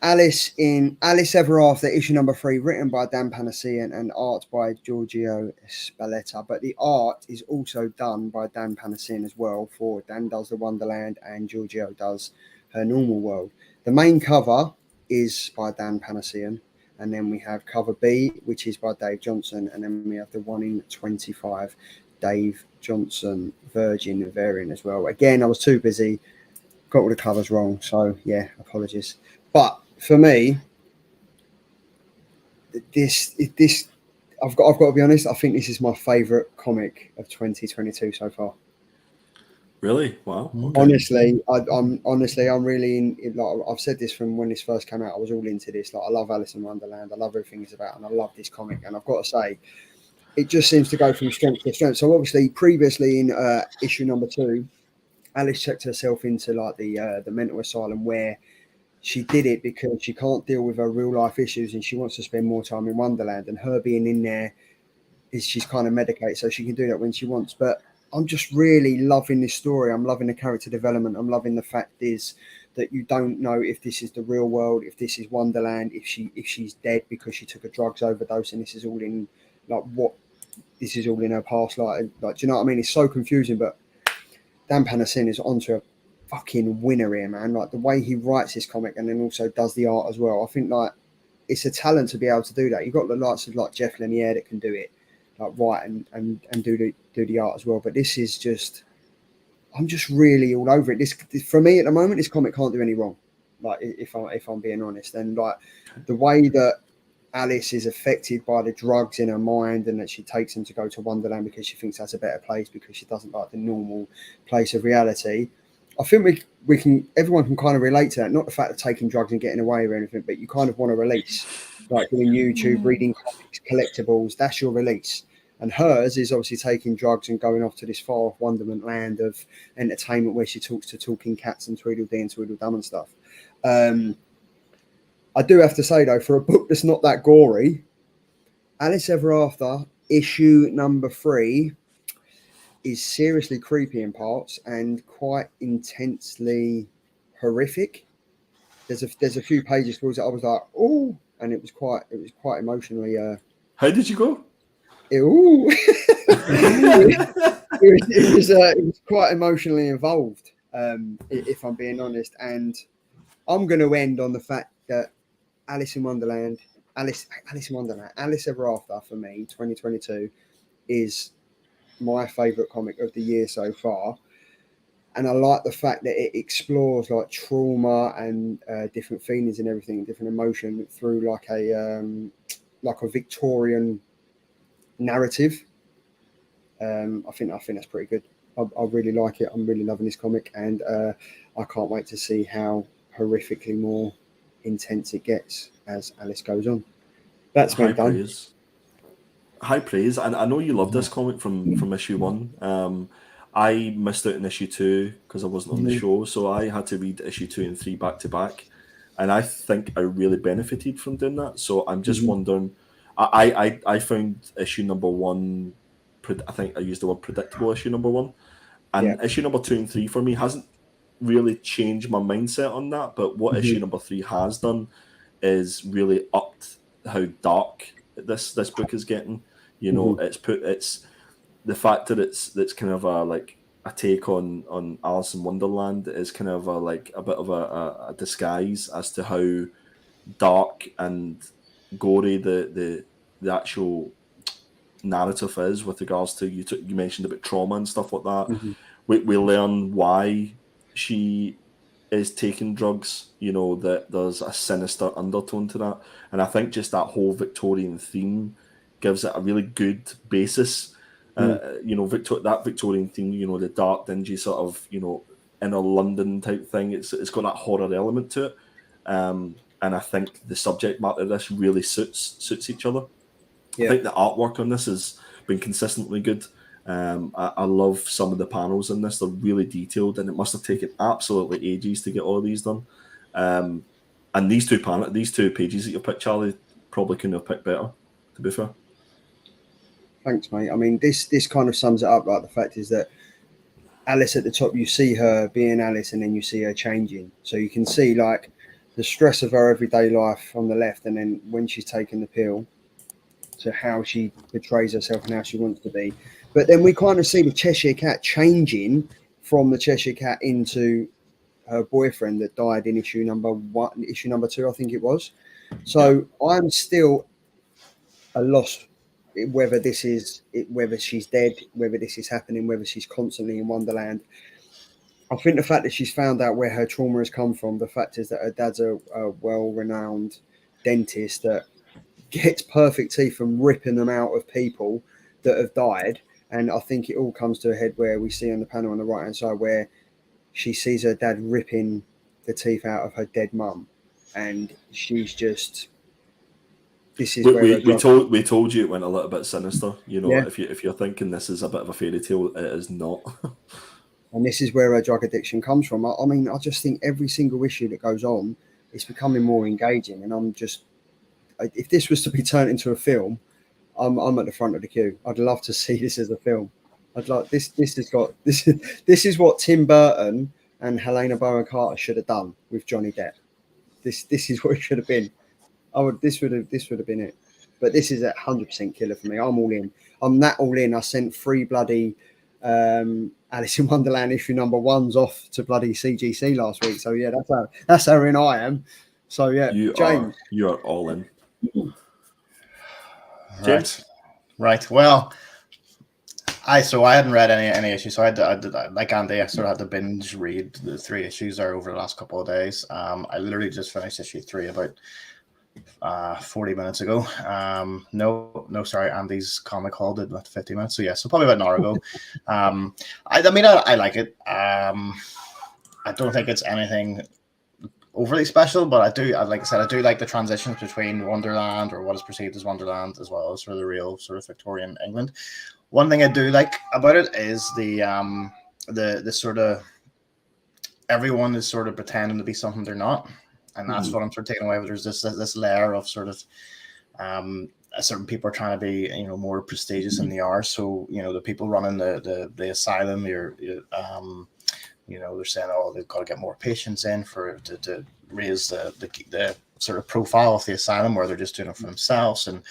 Alice Ever After, issue number 3, written by Dan Panosian and art by Giorgio Spalletta. But the art is also done by Dan Panosian as well. For Dan does the Wonderland and Giorgio does her normal world. The main cover is by Dan Panosian, and then we have cover B, which is by Dave Johnson, and then we have the 1 in 25 Dave Johnson Virgin variant as well. Again, I was too busy, got all the covers wrong, so yeah, apologies. But for me, this I've got to be honest, I think this is my favourite comic of 2022 so far. Really? Wow. Okay. Honestly, I'm really in. Like I've said this from when this first came out. I was all into this. Like I love Alice in Wonderland. I love everything it's about, and I love this comic. And I've got to say, it just seems to go from strength to strength. So obviously, previously in issue number 2, Alice checked herself into like the mental asylum where she did it because she can't deal with her real life issues and she wants to spend more time in Wonderland. And her being in there she's kind of medicated, so she can do that when she wants. But I'm just really loving this story. I'm loving the character development. I'm loving the fact is that you don't know if this is the real world, if this is Wonderland, if she's dead because she took a drugs overdose, and this is all in this is all in her past. Like, do you know what I mean? It's so confusing. But Dan Panosian is onto a fucking winner here, man. Like the way he writes this comic and then also does the art as well. I think like it's a talent to be able to do that. You've got the likes of like Jeff Lemire that can do it, like write and do the art as well. But this is just I'm just really all over it. This for me at the moment, this comic can't do any wrong. Like if I'm being honest, and like the way that Alice is affected by the drugs in her mind, and that she takes him to go to Wonderland because she thinks that's a better place because she doesn't like the normal place of reality. I think everyone can kind of relate to that. Not the fact of taking drugs and getting away or anything, but you kind of want to release, like doing YouTube, reading comics, collectibles. That's your release. And hers is obviously taking drugs and going off to this far off wonderment land of entertainment where she talks to talking cats and Tweedledee and Tweedledum and stuff. I do have to say, though, for a book that's not that gory, Alice Ever After, issue number 3, is seriously creepy in parts and quite intensely horrific. There's a few pages towards it I was like, oh, and it was quite emotionally. How did you go? Ooh. it was quite emotionally involved, if I'm being honest. And I'm going to end on the fact that Alice Ever After for me, 2022, is my favourite comic of the year so far. And I like the fact that it explores like trauma and different feelings and everything, different emotion through like a Victorian narrative. I think that's pretty good. I really like it. I'm really loving this comic, and I can't wait to see how horrifically more intense it gets as Alice goes on. That's me done. High praise. And I know you love this comic from issue 1. I missed out in issue 2 because I wasn't on the show, so I had to read issue 2 and 3 back to back, and I think I really benefited from doing that. So I'm just wondering. I found issue number 1. I think I used the word predictable. Issue number 1, and issue number 2 and 3 for me hasn't really changed my mindset on that. But what issue number 3 has done is really upped how dark this book is getting. You know, it's the fact that it's kind of a take on Alice in Wonderland is kind of a bit of a disguise as to how dark and gory the actual narrative is with regards to you mentioned about trauma and stuff like that. We learn why she is taking drugs, you know, that there's a sinister undertone to that, and I think just that whole Victorian theme gives it a really good basis. You know, that Victorian theme, you know, the dark, dingy sort of, you know, inner London type thing. It's got that horror element to it, and I think the subject matter of this really suits each other. I think the artwork on this has been consistently good. I love some of the panels in this. They're really detailed, and it must have taken absolutely ages to get all of these done. And these two pages that you picked, Charlie, probably couldn't have picked better, to be fair. Thanks, mate. I mean, this kind of sums it up. Like, the fact is that Alice at the top, you see her being Alice, and then you see her changing. So you can see like the stress of her everyday life on the left, and then when she's taking the pill, to how she portrays herself and how she wants to be. But then we kind of see the Cheshire Cat changing from the Cheshire Cat into her boyfriend that died in issue number 2, I think it was. So I'm still a loss whether she's dead, whether this is happening, whether she's constantly in Wonderland. I think the fact that she's found out where her trauma has come from, the fact is that her dad's a well-renowned dentist that gets perfect teeth from ripping them out of people that have died. And I think it all comes to a head where we see on the panel on the right hand side where she sees her dad ripping the teeth out of her dead mum, and she's just, this is where we told you it went a little bit sinister. You know, if you're thinking this is a bit of a fairy tale, it is not. And this is where her drug addiction comes from. I mean, I just think every single issue that goes on, it's becoming more engaging, and I'm just, if this was to be turned into a film, I'm at the front of the queue. I'd love to see this as a film. I'd like this. This is what Tim Burton and Helena Bonham Carter should have done with Johnny Depp. This is what it should have been. This would have been it. But this is 100% killer for me. I'm all in. I'm that all in. I sent 3 bloody Alice in Wonderland issue number 1s off to bloody CGC last week. So yeah, that's how in I am. So yeah, James, you are all in. James, right. Well, I hadn't read any issues, so I did like Andy. I sort of had to binge read the 3 issues there over the last couple of days. I literally just finished issue 3 about 40 minutes ago. No, sorry, Andy's comic haul did about 50 minutes. So yeah, so probably about an hour ago. I like it. I don't think it's anything overly special, but like I said, I do like the transitions between Wonderland, or what is perceived as Wonderland, as well as sort of the real sort of Victorian England. One thing I do like about it is the sort of, everyone is sort of pretending to be something they're not, and that's what I'm sort of taking away. There's this layer of sort of certain people are trying to be, you know, more prestigious than they are. So, you know, the people running the asylum, you know, they're saying, oh, they've got to get more patients in to raise the sort of profile of the asylum, where they're just doing it for themselves. And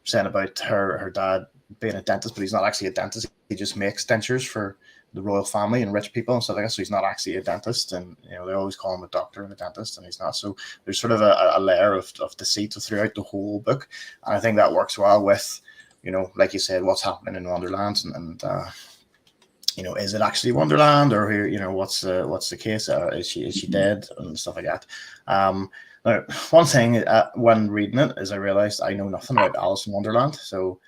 saying about her dad being a dentist, but he's not actually a dentist. He just makes dentures for the royal family and rich people and stuff like that. So he's not actually a dentist, and you know, they always call him a doctor and a dentist, and he's not. So there's sort of a layer of deceit throughout the whole book, and I think that works well with, you know, like you said, what's happening in Wonderland, and you know, is it actually Wonderland, or, you know, what's the case? Is she dead and stuff like that? Now, one thing when reading it is I realized I know nothing about Alice in Wonderland. So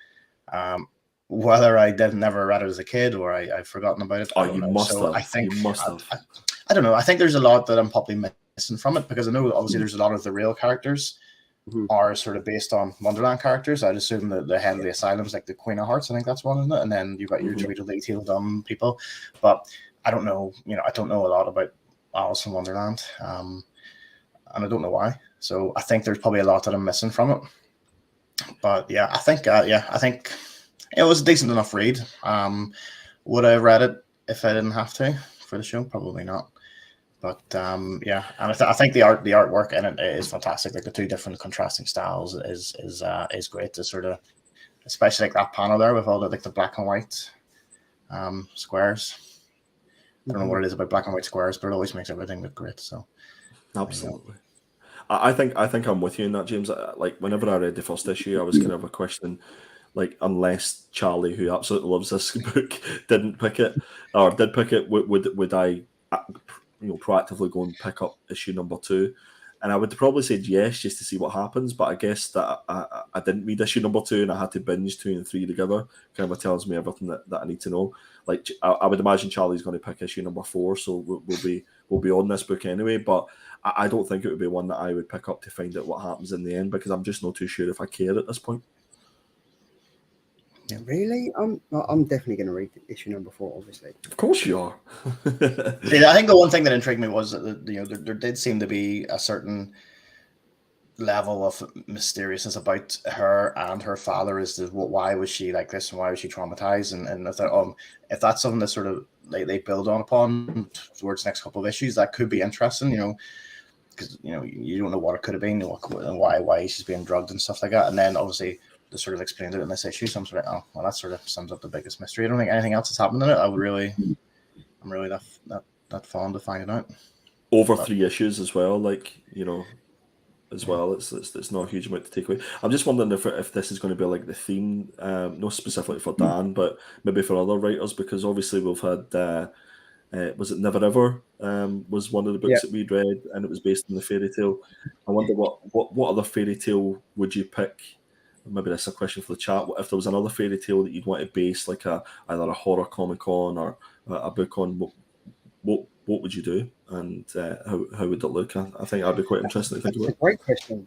whether I never read it as a kid, or I've forgotten about it, I don't know. So I think you must have. I don't know. I think there's a lot that I'm probably missing from it, because I know obviously there's a lot of the real characters are sort of based on Wonderland characters. I'd assume that the head of the asylum is like the Queen of Hearts. I think that's one, isn't it? And then you've got your Tweedledee people. But I don't know. You know, I don't know a lot about Alice in Wonderland, and I don't know why. So I think there's probably a lot that I'm missing from it. But yeah, I think it was a decent enough read. Would I have read it if I didn't have to for the show? Probably not. But yeah, and I think the artwork in it is fantastic. Like the 2 different contrasting styles is great to sort of, especially like that panel there with all the like the black and white squares. I don't know what it is about black and white squares, but it always makes everything look great. So absolutely. I think I'm with you in that, James. Like whenever I read the first issue, I was kind of a question, like, unless Charlie, who absolutely loves this book, didn't pick it, or did pick it, would I, you know, proactively go and pick up issue number 2? And I would probably say yes, just to see what happens. But I guess that I didn't read issue number 2, and I had to binge 2 and 3 together. Kind of tells me everything that I need to know. Like I would imagine Charlie's going to pick issue number 4, so we'll be on this book anyway. But I don't think it would be one that I would pick up to find out what happens in the end, because I'm just not too sure if I care at this point. Yeah, really? I'm definitely going to read issue number 4, obviously. Of course you are. See, I think the one thing that intrigued me was that, you know, there did seem to be a certain level of mysteriousness about her and her father. Is to why was she like this, and why was she traumatized? And I thought, if that's something that sort of they build upon towards the next couple of issues, that could be interesting. You know, because you know you don't know what it could have been, and why she's being drugged and stuff like that. And then obviously they sort of explained it in this issue. So I'm sort of like, oh, well, that sort of sums up the biggest mystery. I don't think anything else has happened in it. I'm really that fond of finding out. Over 3 issues as well, like, you know, as well. It's not a huge amount to take away. I'm just wondering if this is going to be like the theme, not specifically for Dan, but maybe for other writers, because obviously we've had was it Never Ever was one of the books that we'd read, and it was based on the fairy tale. I wonder what other fairy tale would you pick? Maybe that's a question for the chat. If there was another fairy tale that you'd want to base like either a horror comic on, or a book on, what would you do, and how would it look? I think that'd be quite interesting to think about. That's a great question.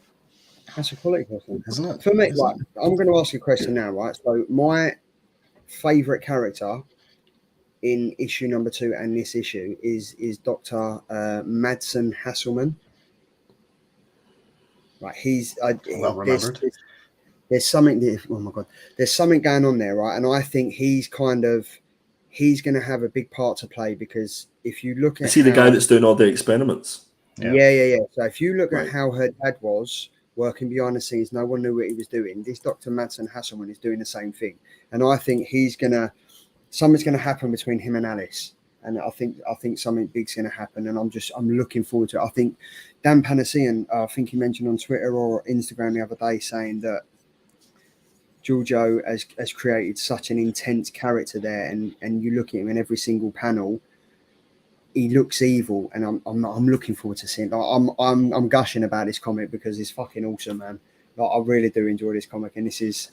That's a quality question, isn't it? For me, right, I'm going to ask you a question now, right? So my favourite character in issue number 2 and this issue is Dr. Madsen Hasselman. Right, he's well remembered. There's something. Oh my god, there's something going on there, right? And I think he's going to have a big part to play, because if you look at, is he the guy that's doing all the experiments? Yeah. So if you look at how her dad was working behind the scenes, no one knew what he was doing. This Dr. Madsen Hasselman is doing the same thing, and I think something's gonna happen between him and Alice, and I think something big's gonna happen, and I'm looking forward to it. I think Dan Panosian, I think he mentioned on Twitter or Instagram the other day, saying that Giorgio has created such an intense character there, and you look at him in every single panel, he looks evil, and I'm looking forward to seeing. Like, I'm gushing about this comic because it's fucking awesome, man. Like, I really do enjoy this comic, and this is.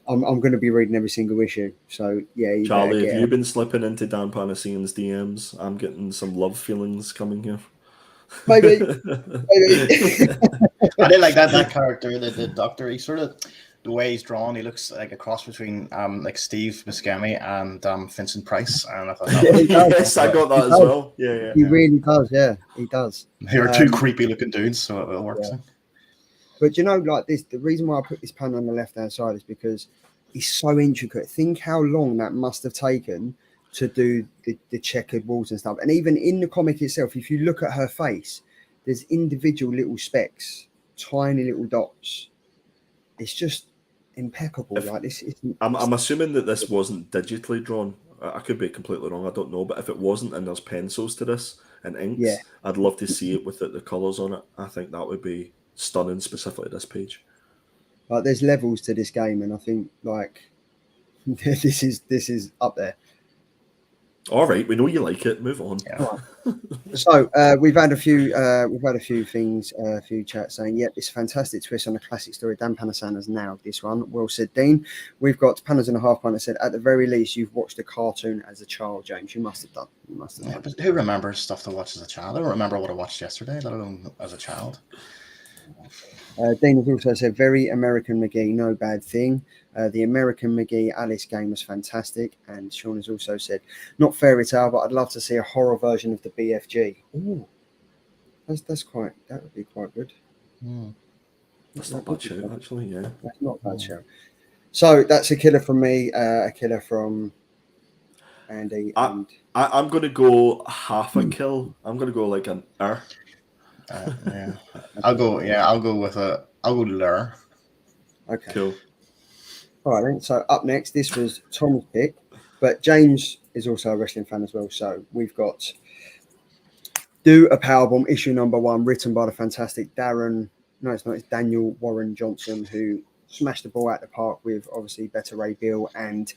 I'm going to be reading every single issue. So yeah, Charlie, have you been slipping into Dan Panosian's DMs? I'm getting some love feelings coming here. Maybe. I did like that character, the doctor. He sort of, the way he's drawn, he looks like a cross between like Steve Buscemi and Vincent Price. And I thought, yes, I got that as well. Yeah. He really does. Yeah, he does. They are two creepy looking dudes, so it works. Yeah. But you know, like this, the reason why I put this panel on the left-hand side is because it's so intricate. Think how long that must have taken to do the checkered walls and stuff. And even in the comic itself, if you look at her face, there's individual little specks, tiny little dots. It's just impeccable. Like this, I'm assuming that this wasn't digitally drawn. I could be completely wrong. I don't know. But if it wasn't, and there's pencils to this and inks, I'd love to see it with the colours on it. I think that would be stunning, specifically this page. Like there's levels to this game, and I think like this is up there. All right, we know you like it. Move on. Yeah. So we've had a few things, a few chats saying, "Yep, it's a fantastic twist on a classic story." Dan Panosian has nailed this one. Well said, Dean. We've got Panos and a Half Pint that said, "At the very least, you've watched a cartoon as a child, James. You must have done. You must have done." Yeah, but who remembers stuff to watch as a child? I don't remember what I watched yesterday, let alone as a child. Dean has also said, "Very American McGee, no bad thing. The American McGee Alice game was fantastic." And Sean has also said, "Not fairy tale, but I'd love to see a horror version of the BFG." Ooh, that would be quite good. That's not bad show, actually. Yeah, that's not bad show. So that's a killer from me, a killer from Andy. I'm going to go half a kill. I'm going to go like an R. Yeah, I'll go lure. Okay. Cool. All right then. So up next, this was Tom's pick, but James is also a wrestling fan as well. So we've got Do a Powerbomb issue number 1, written by the fantastic it's Daniel Warren Johnson, who smashed the ball out of the park with obviously Better Ray Bill and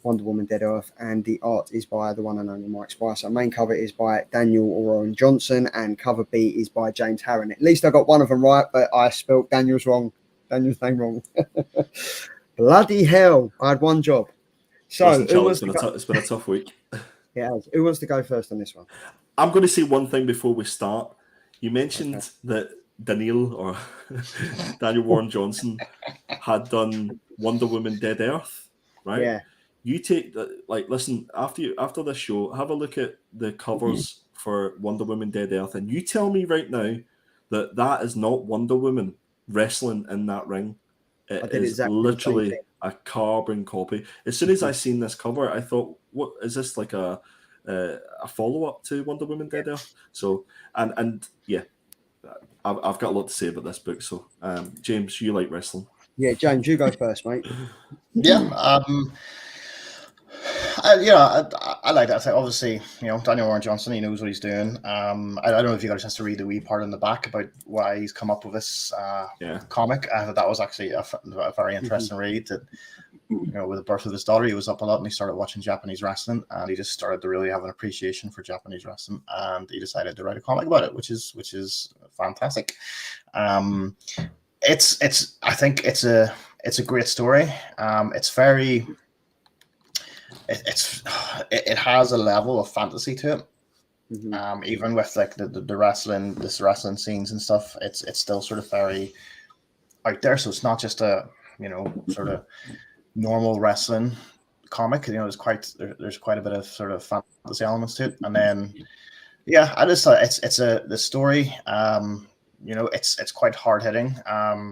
Wonder Woman Dead Earth, and the art is by the one and only Mike Spicer. Main cover is by Daniel Warren Johnson, and cover B is by James Harron. At least I got one of them right, but I spelt Daniel's name wrong. Bloody hell! I had one job. So listen, it's been a tough week. Yeah, who wants to go first on this one? I'm going to say one thing before we start. You mentioned that Daniel Warren Johnson had done Wonder Woman Dead Earth, right? Yeah. You take that, listen, after this show, have a look at the covers for Wonder Woman Dead Earth, and you tell me right now that is not Wonder Woman wrestling in that ring. It is exactly literally a carbon copy. As soon as I seen this cover, I thought, what is this, like a follow-up to Wonder Woman Dead Earth? So, and yeah, I've got a lot to say about this book. So, James, you like wrestling? Yeah, James, you go first, mate. Yeah, I like that. Obviously, Daniel Warren Johnson, he knows what he's doing. I don't know if you got a chance to read the wee part in the back about why he's come up with this comic. I thought that was actually a very interesting read. That with the birth of his daughter, he was up a lot and he started watching Japanese wrestling, and he just started to really have an appreciation for Japanese wrestling, and he decided to write a comic about it, which is fantastic. I think it's a great story. It has a level of fantasy to it. Even with like the wrestling scenes and stuff, it's still sort of very out there. So it's not just a sort of normal wrestling comic. There's quite a bit of sort of fantasy elements to it. And then I just thought the story. It's quite hard hitting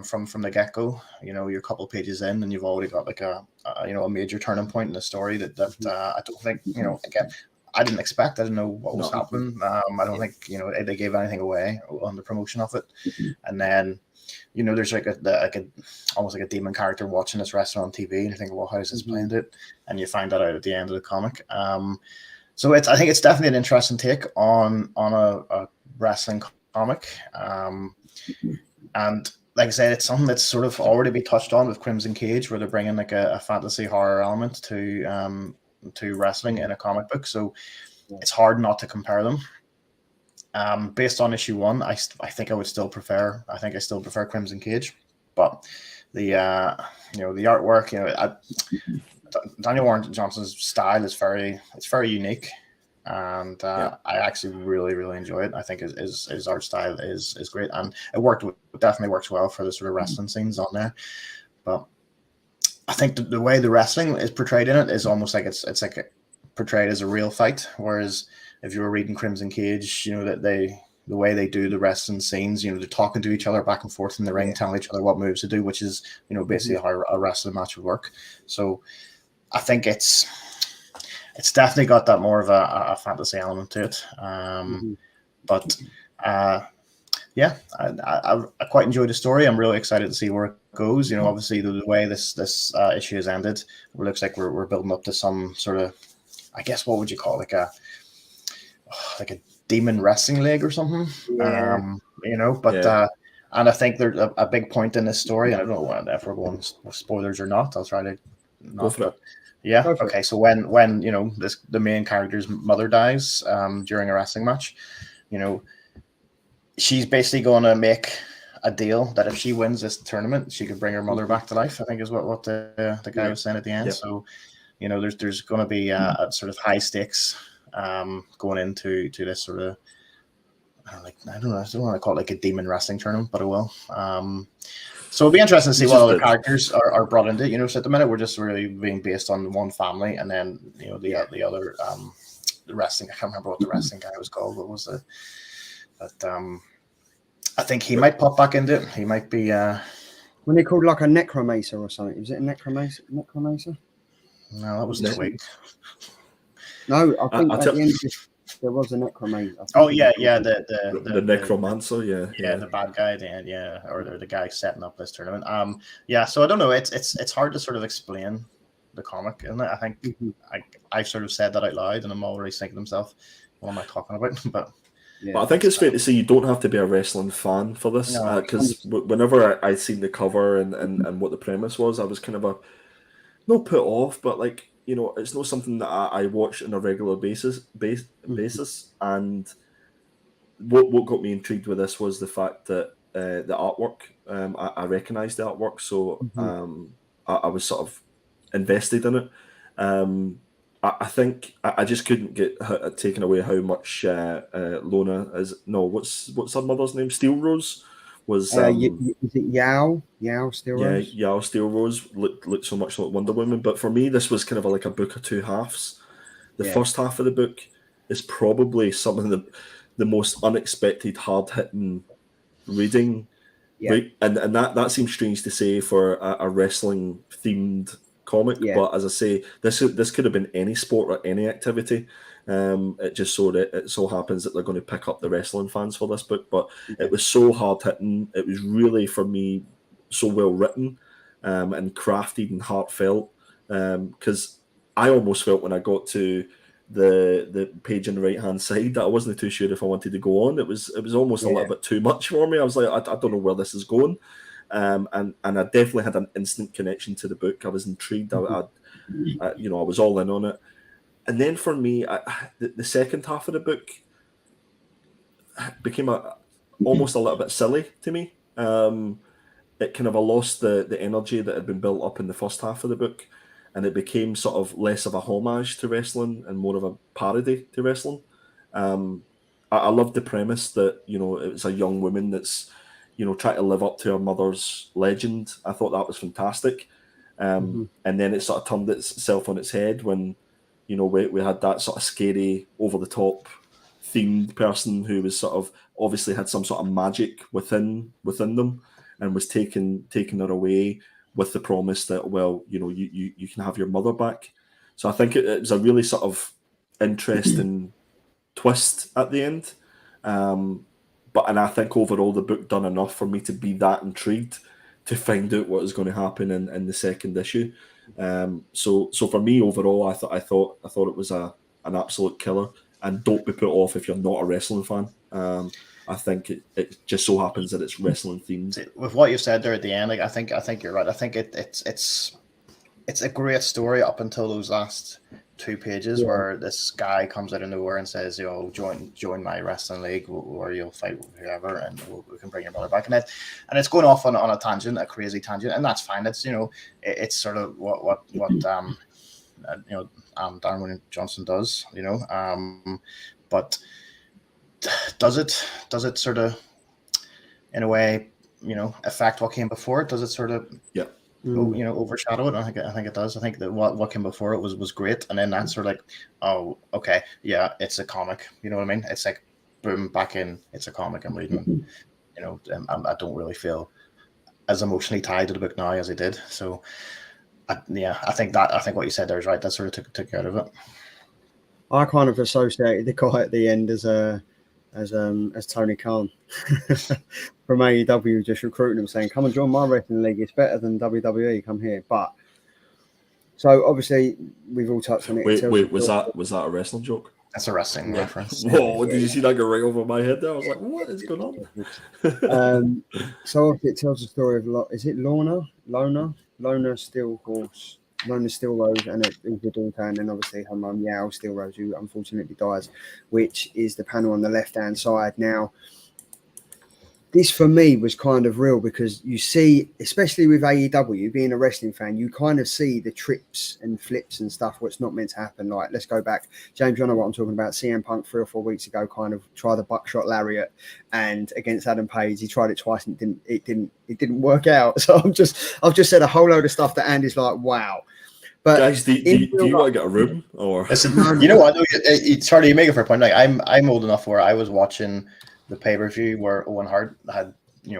from the get go. You're a couple of pages in and you've already got like a major turning point in the story that I don't think again, I didn't expect. I didn't know what was happening. I don't think they gave anything away on the promotion of it. And then there's like a almost like a demon character watching this wrestling on TV, and you think, well, how is this playing it? And you find that out at the end of the comic. So I think it's definitely an interesting take on a wrestling comic, and like I said, it's something that's sort of already been touched on with Crimson Cage, where they're bringing like a fantasy horror element to wrestling in a comic book. So it's hard not to compare them. Based on issue 1, I think I still prefer Crimson Cage, but the the artwork, Daniel Warren Johnson's style is very unique, and I actually really enjoy it. I think his art style is great, and it definitely works well for the sort of wrestling scenes on there. But I think the way the wrestling is portrayed in it is almost like it's like portrayed as a real fight, whereas if you were reading Crimson Cage, that the way they do the wrestling scenes, they're talking to each other back and forth in the ring, telling each other what moves to do, which is, basically how a wrestling match would work. So I think it's definitely got that more of a fantasy element to it. But I quite enjoy the story. I'm really excited to see where it goes. Obviously the way this issue has ended, it looks like we're building up to some sort of, I guess, what would you call it, like a demon wrestling league or something. And I think there's a big point in this story. I don't know if we're going with spoilers or not. I'll try to not. Go for it. Yeah. Okay. So when the main character's mother dies during a wrestling match, she's basically going to make a deal that if she wins this tournament, she could bring her mother back to life. I think is what the guy was saying at the end. Yep. So there's going to be a sort of high stakes going into this sort of, I don't want to call it like a demon wrestling tournament, but I will. So it'll be interesting to see what other characters are brought into it. So at the minute we're just really being based on one family, and then the other the wrestling. I can't remember what the wrestling guy was called. What was it? But I think he might pop back into it. He might be. When they called like a necromancer or something, was it a necromancer? No, that was too weak. No, I think at the end there was a necromancer. Oh yeah, the necromancer, yeah, the bad guy at the end, or the guy setting up this tournament. So I don't know. It's hard to sort of explain the comic, isn't it? I think I sort of said that out loud, and I'm already thinking to myself, what am I talking about? But I think it's fair to say you don't have to be a wrestling fan for this, because whenever I seen the cover and what the premise was, I was kind of not put off, but like. It's not something that I watch on a regular basis. And what got me intrigued with this was the fact that the artwork, I recognised the artwork, so I was sort of invested in it. I think I just couldn't get taken away how much Lona is. No, what's her mother's name? Steel Rose. Was is it Yao Steel Rose? Yeah, Yao Steel Rose looked so much like Wonder Woman. But for me, this was kind of like a book of two halves. The first half of the book is probably some of the most unexpected, hard-hitting reading. Yeah. Right? And that seems strange to say for a wrestling-themed comic. Yeah. But as I say, this could have been any sport or any activity. It just so happens that they're going to pick up the wrestling fans for this book, but it was so hard hitting. It was really, for me, so well written and crafted and heartfelt. Because I almost felt when I got to the page on the right hand side that I wasn't too sure if I wanted to go on. It was almost a little bit too much for me. I was like, I don't know where this is going. And I definitely had an instant connection to the book. I was intrigued. I was all in on it. And then for me, the second half of the book became almost a little bit silly to me. It kind of lost the energy that had been built up in the first half of the book, and it became sort of less of a homage to wrestling and more of a parody to wrestling. I loved the premise that, it was a young woman that's, trying to live up to her mother's legend. I thought that was fantastic. And then it sort of turned itself on its head when, we had that sort of scary, over-the-top themed person who was sort of obviously had some sort of magic within them and was taking her away with the promise that, well, you can have your mother back. So I think it was a really sort of interesting twist at the end. And I think overall the book done enough for me to be that intrigued to find out what is going to happen in the second issue. So for me overall, I thought it was an absolute killer. And don't be put off if you're not a wrestling fan. I I think it just so happens that it's wrestling themed. With what you said there at the end, like I think you're right. I think it's a great story up until those last 2 pages where this guy comes out of nowhere and says, join my wrestling league where you'll fight whoever and we can bring your brother back. And it's going off on a tangent, a crazy tangent, and that's fine. It's it's sort of what Darwin Johnson does, but does it sort of, in a way, affect what came before it? Does it sort of overshadow it? I think it does. I think that what came before it was great, and then that's sort of like, oh, okay, yeah, it's a comic. You know what I mean? It's like, boom, back in. It's a comic I'm reading. I don't really feel as emotionally tied to the book now as I did. So, I think what you said there is right. That sort of took out of it. I kind of associated the guy at the end as Tony Khan from AEW, just recruiting him, saying, "Come and join my wrestling league. It's better than WWE. Come here." But so obviously we've all touched on it. Wait, was that a wrestling joke? That's a wrestling reference. Whoa! Did you see that go right over my head there? I was like, "What is going on?" So it tells the story of is it Lorna Stillrose, and it is the daughter, and then obviously her mum, Yao Stillrose, who unfortunately dies, which is the panel on the left-hand side. Now, this for me was kind of real because you see, especially with AEW, being a wrestling fan, you kind of see the trips and flips and stuff what's not meant to happen. Like, let's go back, James, you know what I'm talking about. CM Punk 3 or 4 weeks ago kind of tried the buckshot lariat, and against Adam Page, he tried it twice and it didn't work out. So I've just said a whole load of stuff that Andy's like, wow. But guys, do you want to get a room or? Listen, you know what? Charlie, you make a fair point. Like, I'm old enough where I was watching the pay-per-view where Owen Hart had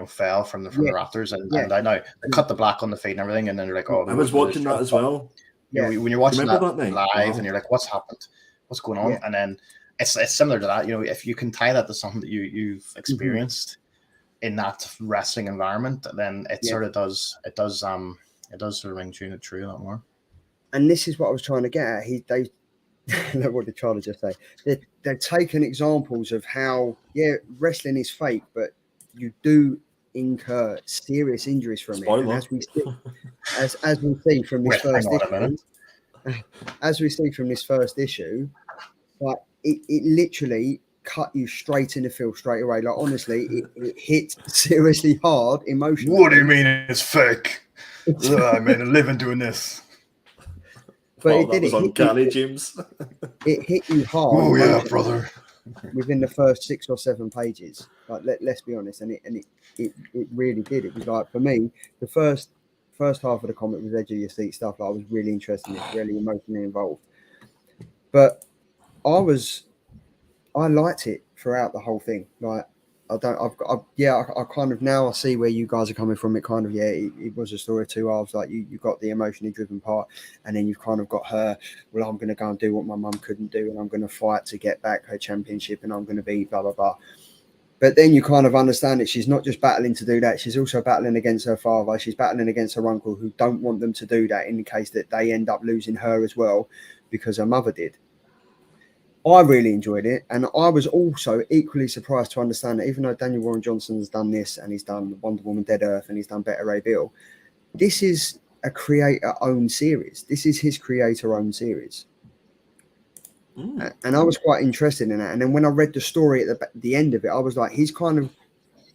fell from the rafters, and I know they cut the black on the feet and everything, and then they're like, oh, I was watching that as well. When you're watching that live, wow. And you're like, what's happened? What's going on? And then it's similar to that. If you can tie that to something that you've experienced in that wrestling environment, then it sort of does sort of ring true a lot more. And this is what I was trying to get at. What did Charlie just say? They've taken examples of how, wrestling is fake, but you do incur serious injuries from it. And as we see from this first issue, like it literally cut you straight in the field straight away. Like, honestly, it hit seriously hard emotionally. What do you mean it's fake? I made a living doing this. But that was uncanny, James. It hit you hard. Oh yeah, brother. Within the first 6 or 7 pages, like let's be honest, and it really did. It was like, for me, the first half of the comic was edge of your seat stuff. Like, I was really interested in it, really emotionally involved. But I liked it throughout the whole thing. Like, I kind of now I see where you guys are coming from. It kind of, it was a story of 2 halves. Like, you got the emotionally driven part, and then you've kind of got her, well, I'm going to go and do what my mum couldn't do, and I'm going to fight to get back her championship, and I'm going to be blah, blah, blah. But then you kind of understand that she's not just battling to do that. She's also battling against her father. She's battling against her uncle, who don't want them to do that in the case that they end up losing her as well, because her mother did. I really enjoyed it, and I was also equally surprised to understand that even though Daniel Warren Johnson's done this, and he's done Wonder Woman Dead Earth, and he's done Better Ray Bill, this is a creator-owned series. This is his creator-owned series. And I was quite interested in that. And then when I read the story at the end of it, I was like, he's kind of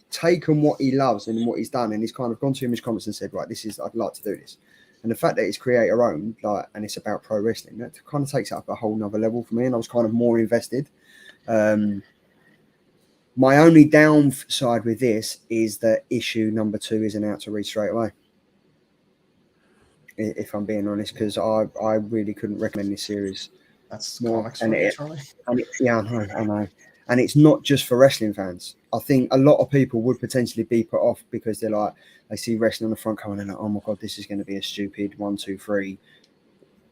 taken what he loves and what he's done, and he's kind of gone to Image Comics and said, right, I'd like to do this. And the fact that it's creator owned, like, and it's about pro wrestling, that kind of takes it up a whole nother level for me. And I was kind of more invested. My only downside with this is that issue number 2 isn't out to read straight away. If I'm being honest, because I really couldn't recommend this series. That's more. comics, And I know. And it's not just for wrestling fans. I think a lot of people would potentially be put off because they're like, they see wrestling on the front cover and they're like, oh my God, this is going to be a stupid 1, 2, 3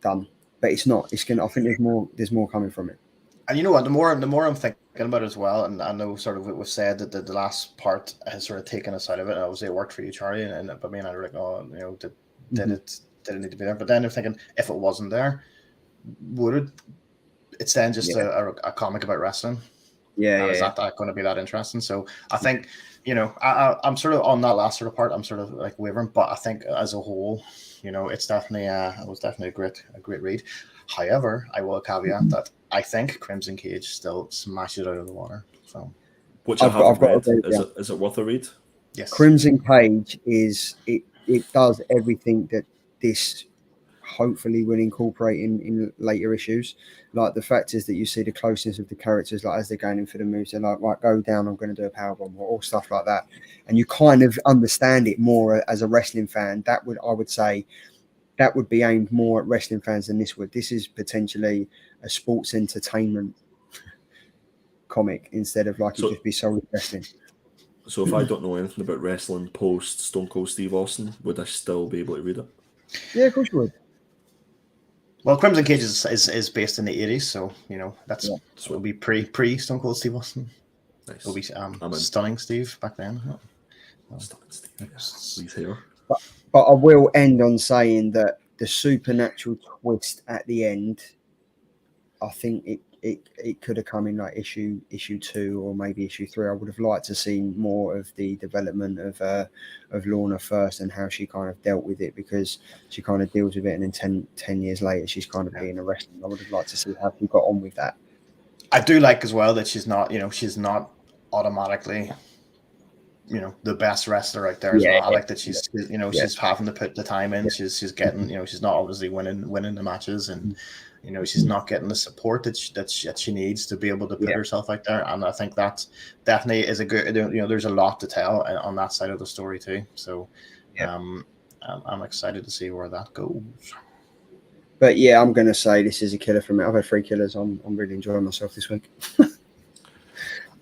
done. But it's not. I think there's more coming from it. And you know what? The more I'm thinking about it as well, and I know sort of it was said that the last part has sort of taken us out of it. And obviously it worked for you, Charlie, but me and I were like, oh, did it need to be there? But then I'm thinking, if it wasn't there, would it? It's then just a comic about wrestling. Yeah, Is that going to be that interesting? So I think, I'm sort of on that last sort of part. I'm sort of like wavering, but I think as a whole, it's definitely it was definitely a great read. However, I will caveat that I think Crimson Cage still smashes it out of the water. So, which I've read. Is it worth a read? Yes. Crimson Cage is it does everything that this hopefully will incorporate in later issues. Like the fact is that you see the closeness of the characters, like as they're going in for the moves, they're like, right, go down, I'm going to do a powerbomb or stuff like that, and you kind of understand it more as a wrestling fan. I would say that would be aimed more at wrestling fans than this would. This is potentially a sports entertainment comic instead of it just be solely wrestling. So if I don't know anything about wrestling post Stone Cold Steve Austin, would I still be able to read it? Yeah, of course you would. Well, Crimson Cage is based in the 80s, so so it'll be pre Stone Cold Steve Austin. Nice. It'll be Stunning Steve back then. Stunning Steve, yeah. He's here. But I will end on saying that the supernatural twist at the end, I think it could have come in like issue 2 or maybe issue 3. I would have liked to see more of the development of Lorna first and how she kind of dealt with it, because she kind of deals with it, and then 10 years later she's kind of being arrested. I would have liked to see how she got on with that. I do like as well that she's not automatically the best wrestler out there as well. I like that she's she's having to put the time in. She's getting she's not obviously winning the matches, and she's not getting the support that she needs to be able to put herself out there. And I think that definitely is a good, there's a lot to tell on that side of the story too. So I'm excited to see where that goes. But yeah, I'm going to say this is a killer for me. I've had 3 killers. I'm really enjoying myself this week.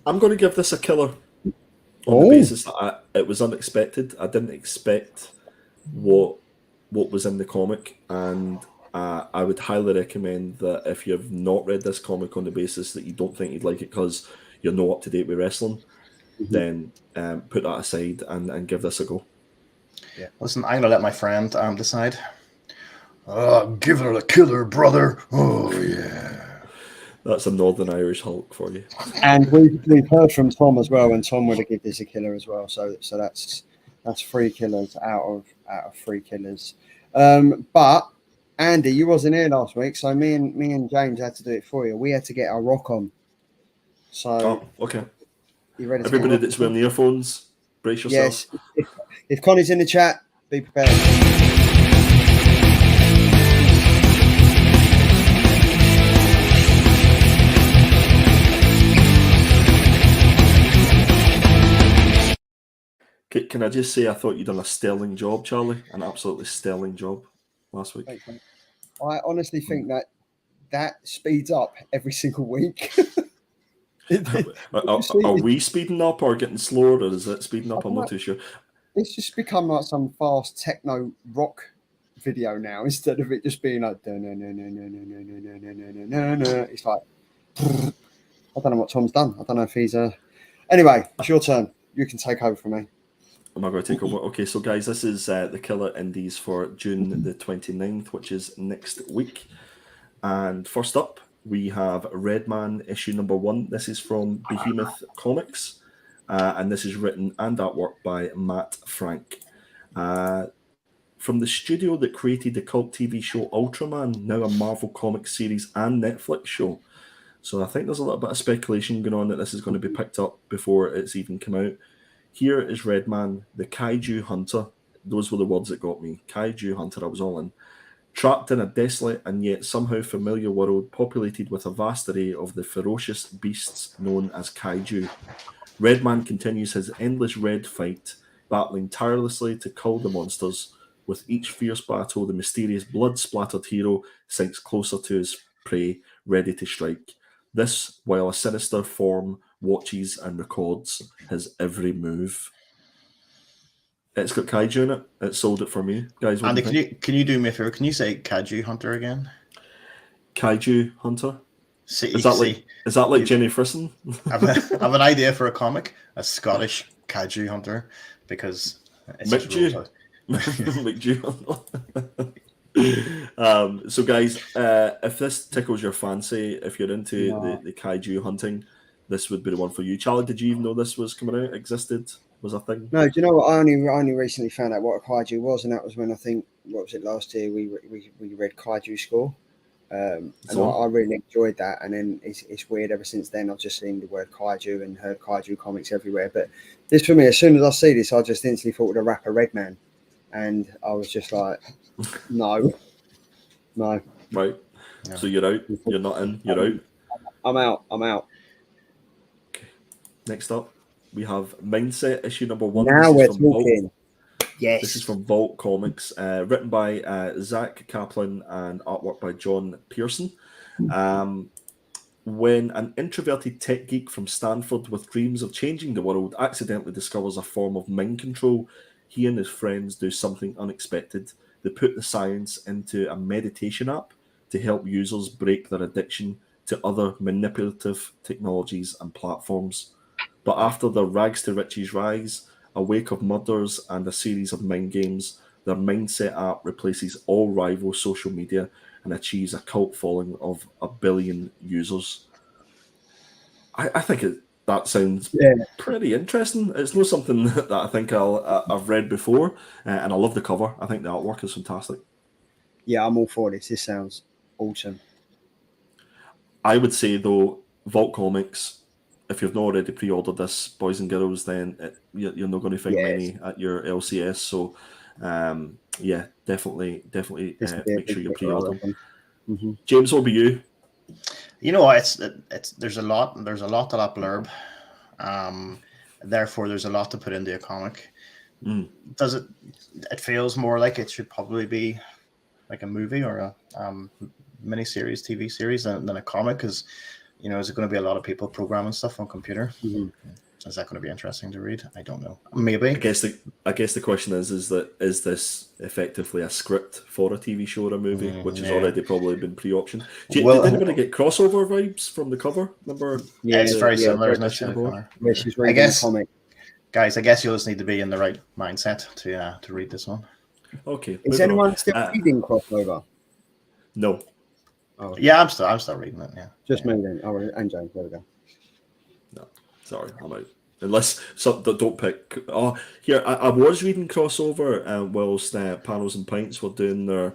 I'm going to give this a killer on the basis that it was unexpected. I didn't expect what was in the comic, and I would highly recommend that if you have not read this comic on the basis that you don't think you'd like it because you're not up to date with wrestling, then put that aside and give this a go. Yeah. Listen, I'm going to let my friend decide. Give her a killer, brother. Oh, yeah. That's a Northern Irish Hulk for you. And we've heard from Tom as well, and Tom would have given this a killer as well. So that's 3 killers out of 3 killers. But Andy, you wasn't here last week, so me and James had to do it for you. We had to get our rock on. So okay. You ready? Everybody that's wearing the earphones, brace yourself. Yes. If Connie's in the chat, be prepared. Can I just say I thought you'd done a sterling job, Charlie? An absolutely sterling job last week. Thanks, I honestly think that speeds up every single week. Are we speeding up or getting slower, or is it speeding up? I'm not too sure. It's just become like some fast techno rock video now, instead of it just being like it's like I don't know what Tom's done. I don't know if he's anyway, it's your turn. You can take over from me. Am I going to take over? Okay, so guys, this is the Killer Indies for June the 29th, which is next week. And first up, we have Redman issue number 1. This is from Behemoth Comics, and this is written and artwork by Matt Frank. From the studio that created the cult TV show Ultraman, now a Marvel Comics series and Netflix show. So I think there's a little bit of speculation going on that this is going to be picked up before it's even come out. Here is Redman, the Kaiju Hunter. Those were the words that got me. Kaiju Hunter, I was all in. Trapped in a desolate and yet somehow familiar world populated with a vast array of the ferocious beasts known as Kaiju. Redman continues his endless red fight, battling tirelessly to cull the monsters. With each fierce battle, the mysterious blood-splattered hero sinks closer to his prey, ready to strike. This, while a sinister form watches and records his every move. It's got Kaiju in it. It sold it for me, guys. Andy, can you do me a favor? Can you say Kaiju Hunter again? Kaiju Hunter. Is that like Jenny Frisson? I have an idea for a comic: a Scottish Kaiju Hunter, because it's so guys, if this tickles your fancy, if you're into the kaiju hunting, this would be the one for you. Charlie, did you even know this was coming out, existed, was a thing? No, do you know what? I only recently found out what a kaiju was, and that was when I think, what was it, last year we read Kaiju Score. And I really enjoyed that. And then it's weird, ever since then I've just seen the word kaiju and heard kaiju comics everywhere. But this, for me, as soon as I see this, I just instantly thought of the rapper Redman, and I was just like, no. Right. Yeah. So you're out. You're not in. You're out. I'm out. Okay. Next up, we have Mindset issue number 1. Now we're talking. Yes. This is from Vault Comics, written by Zach Kaplan and artwork by John Pearson. When an introverted tech geek from Stanford with dreams of changing the world accidentally discovers a form of mind control, he and his friends do something unexpected. They put the science into a meditation app to help users break their addiction to other manipulative technologies and platforms. But after their rags to riches rise, a wake of murders and a series of mind games, their Mindset app replaces all rival social media and achieves a cult following of 1 billion users. I think that sounds pretty interesting. It's not something that I think I've read before, and I love the cover. I think the artwork is fantastic. Yeah, I'm all for this. This sounds awesome. I would say, though, Vault Comics, if you've not already pre-ordered this, boys and girls, then you're not going to find many at your LCS. So, definitely make sure you pre-order them. Mm-hmm. James, what about you? You know, it's there's a lot to that blurb. Therefore, there's a lot to put into a comic. Does it? It feels more like it should probably be like a movie or a miniseries, TV series than a comic, because, you know, is it going to be a lot of people programming stuff on computer? Mm-hmm. Is that going to be interesting to read? I don't know. Maybe. I guess the question is this effectively a script for a TV show or a movie, which has already probably been pre-optioned? Did anybody get crossover vibes from the cover? Remember? Yeah, it's very similar, isn't it? She's reading the comic. Guys, I guess you'll just need to be in the right mindset to read this one. Okay. Is anyone still reading crossover? No. Oh, yeah, I'm still reading it. Yeah, just me then. Oh, and James. There we go. No, sorry, I'm out. Unless don't pick. Oh, here I was reading crossover, whilst Panos and Pints were doing their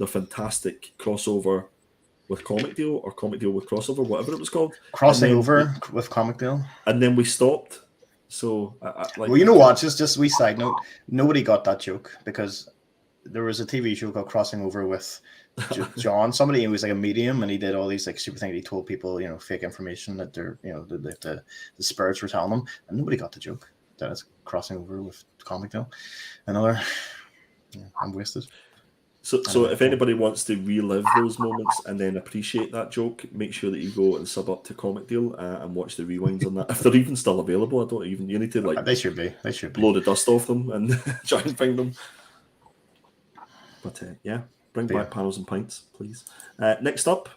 fantastic crossover with Comic Deal, or Comic Deal with crossover, whatever it was called. Crossing over with Comic Deal, and then we stopped. So, well, you know what? Just a wee side note. Nobody got that joke because there was a TV show called Crossing Over with John. Somebody who was like a medium, and he did all these like stupid things. He told people, you know, fake information that they're, you know, the spirits were telling them, and nobody got the joke that it's crossing over with Comic Deal. Another, I'm wasted. So if anybody wants to relive those moments and then appreciate that joke, make sure that you go and sub up to Comic Deal and watch the rewinds on that. If they're even still available, you need to like they should be blow the dust off them and try and find them. But bring back Panels and Pints, please. Next up,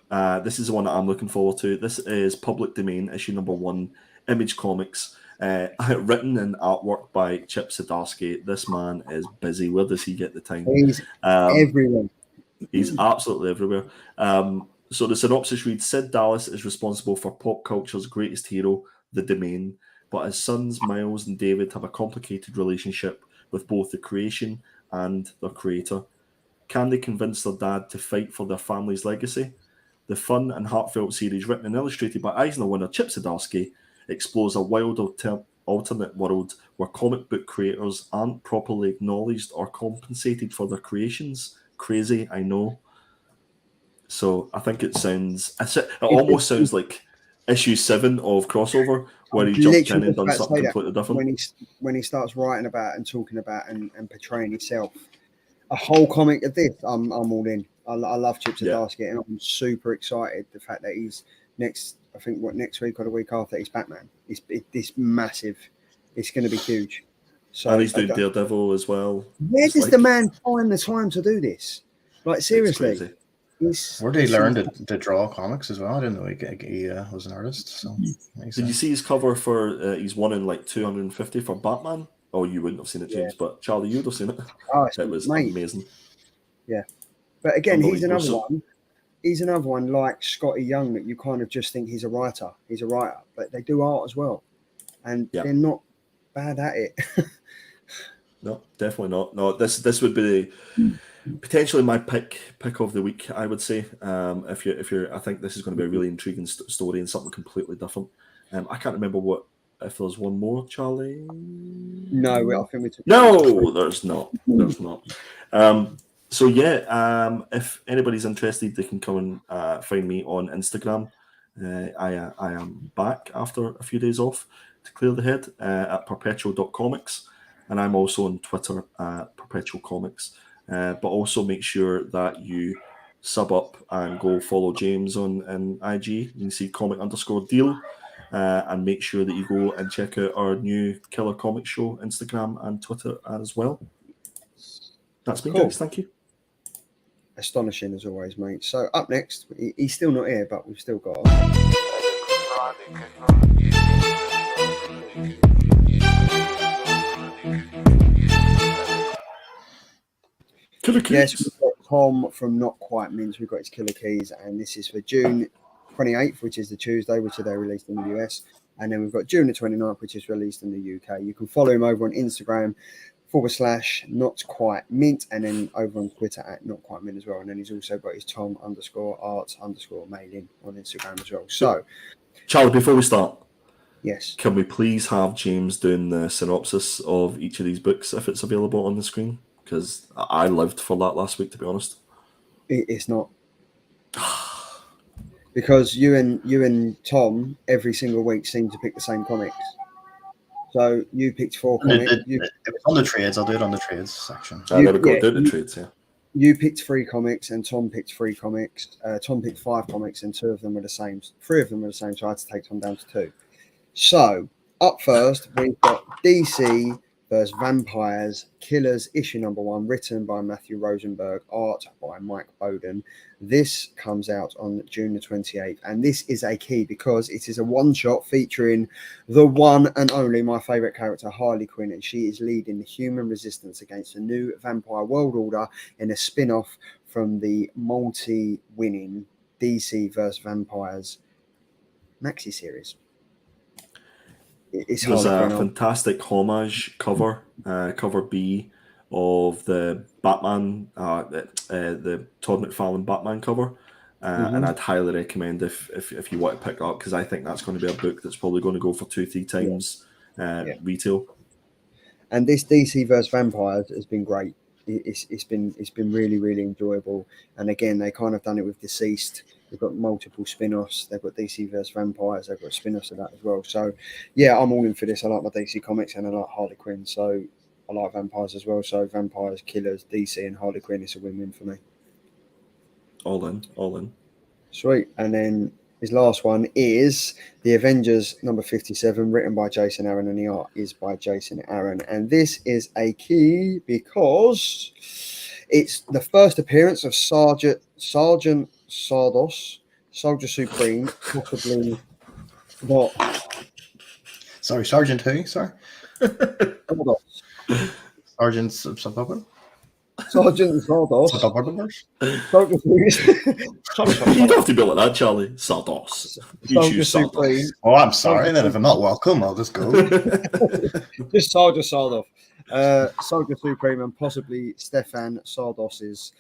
this is the one that I'm looking forward to. This is Public Domain, issue number 1, Image Comics. Written and artwork by Chip Zdarsky. This man is busy. Where does he get the time? He's everywhere. He's absolutely everywhere. So the synopsis reads: Sid Dallas is responsible for pop culture's greatest hero, the Domain, but his sons Miles and David have a complicated relationship with both the creation and their creator. Can they convince their dad to fight for their family's legacy? The fun and heartfelt series, written and illustrated by Eisner winner Chip Zdarsky, explores a wild alternate world where comic book creators aren't properly acknowledged or compensated for their creations. Crazy, I know. So I think it almost sounds like issue 7 of Crossover, where he jumped in and done something completely different. When he starts writing about and talking about and portraying himself, a whole comic of this, I'm all in. I love Chip Zdarsky, and I'm super excited the fact that he's next week or the week after he's Batman. It's massive. It's going to be huge. So, and he's doing Daredevil as well. Where does the man find the time to do this? Like, seriously. Where did he learn to draw comics as well? I didn't know he was an artist. So did you see his cover for he's won in like 250 for Batman? Oh, you wouldn't have seen it, James, but Charlie, you'd have seen it. Oh, it was amazing. Yeah. But again, he's another one he's another one like Scotty Young that you kind of just think he's a writer. He's a writer, but they do art as well, and they're not bad at it. No, definitely not. No, this would be potentially my pick of the week. I would say, if you're, I think this is going to be a really intriguing story and something completely different. I can't remember if there's one more, Charlie. No, I think we took. No, there's not. There's not. So yeah, if anybody's interested, they can come and find me on Instagram. I am back after a few days off to clear the head at perpetual.comics, and I'm also on Twitter at Perpetual Comics. But also make sure that you sub up and go follow James on IG. You can see comic_deal. And make sure that you go and check out our new Killer Comics Show Instagram and Twitter as well. That's me, guys. Thank you. Astonishing as always, mate. So up next, he's still not here, but we've still got. Killer Keys. Yes, we've got Tom from Not Quite Mince. We've got his Killer Keys, and this is for June 28th, which is the Tuesday, which are they released in the US. And then we've got June the 29th, which is released in the UK. You can follow him over on Instagram /Not Quite Mint, and then over on Twitter at Not Quite Mint as well. And then he's also got his Tom_arts_mailing on Instagram as well. So, Charlie, before we start, yes, can we please have James doing the synopsis of each of these books if it's available on the screen? Because I lived for that last week, to be honest. It's not. Because you and Tom every single week seem to pick the same comics. So you picked 4 comics. If it's on the trades, I'll do it on the trades section. I never got to do the trades, yeah. You picked 3 comics and Tom picked 3 comics. Tom picked 5 comics and 2 of them were the same. 3 of them were the same, so I had to take Tom down to 2. So up first, we've got DC vs. Vampires Killers, issue number 1, written by Matthew Rosenberg, art by Mike Bowden. This comes out on June the 28th, and this is a key because it is a one-shot featuring the one and only, my favourite character, Harley Quinn, and she is leading the human resistance against the new vampire world order in a spin-off from the multi-winning DC vs. Vampires maxi series. There's a fantastic homage cover B of the Batman, the Todd McFarlane Batman cover, and I'd highly recommend if you want to pick that up, because I think that's going to be a book that's probably going to go for 2-3 times retail. And this DC vs. Vampires has been great. It's been really, really enjoyable. And again, they kind of done it with Deceased. They've got multiple spin-offs. They've got DC vs. Vampires. They've got spin-offs of that as well. So, yeah, I'm all in for this. I like my DC comics and I like Harley Quinn. So, I like vampires as well. So, vampires, killers, DC, and Harley Quinn. It's a win-win for me. All in. Sweet. And then his last one is The Avengers number 57, written by Jason Aaron, and the art is by Jason Aaron. And this is a key because it's the first appearance of Sergeant Sardos, Soldier Supreme, possibly not. Sorry, Sergeant who? Sorry? Sardos. Sergeant Suburban? Sergeant Sardos. Suburbans? You don't have to be like that, Charlie. Sardos. Soldier Supreme. Oh, I'm sorry. Then if I'm not welcome, I'll just go. Just Soldier Sardos. Soldier Supreme and possibly Stefan Sardos's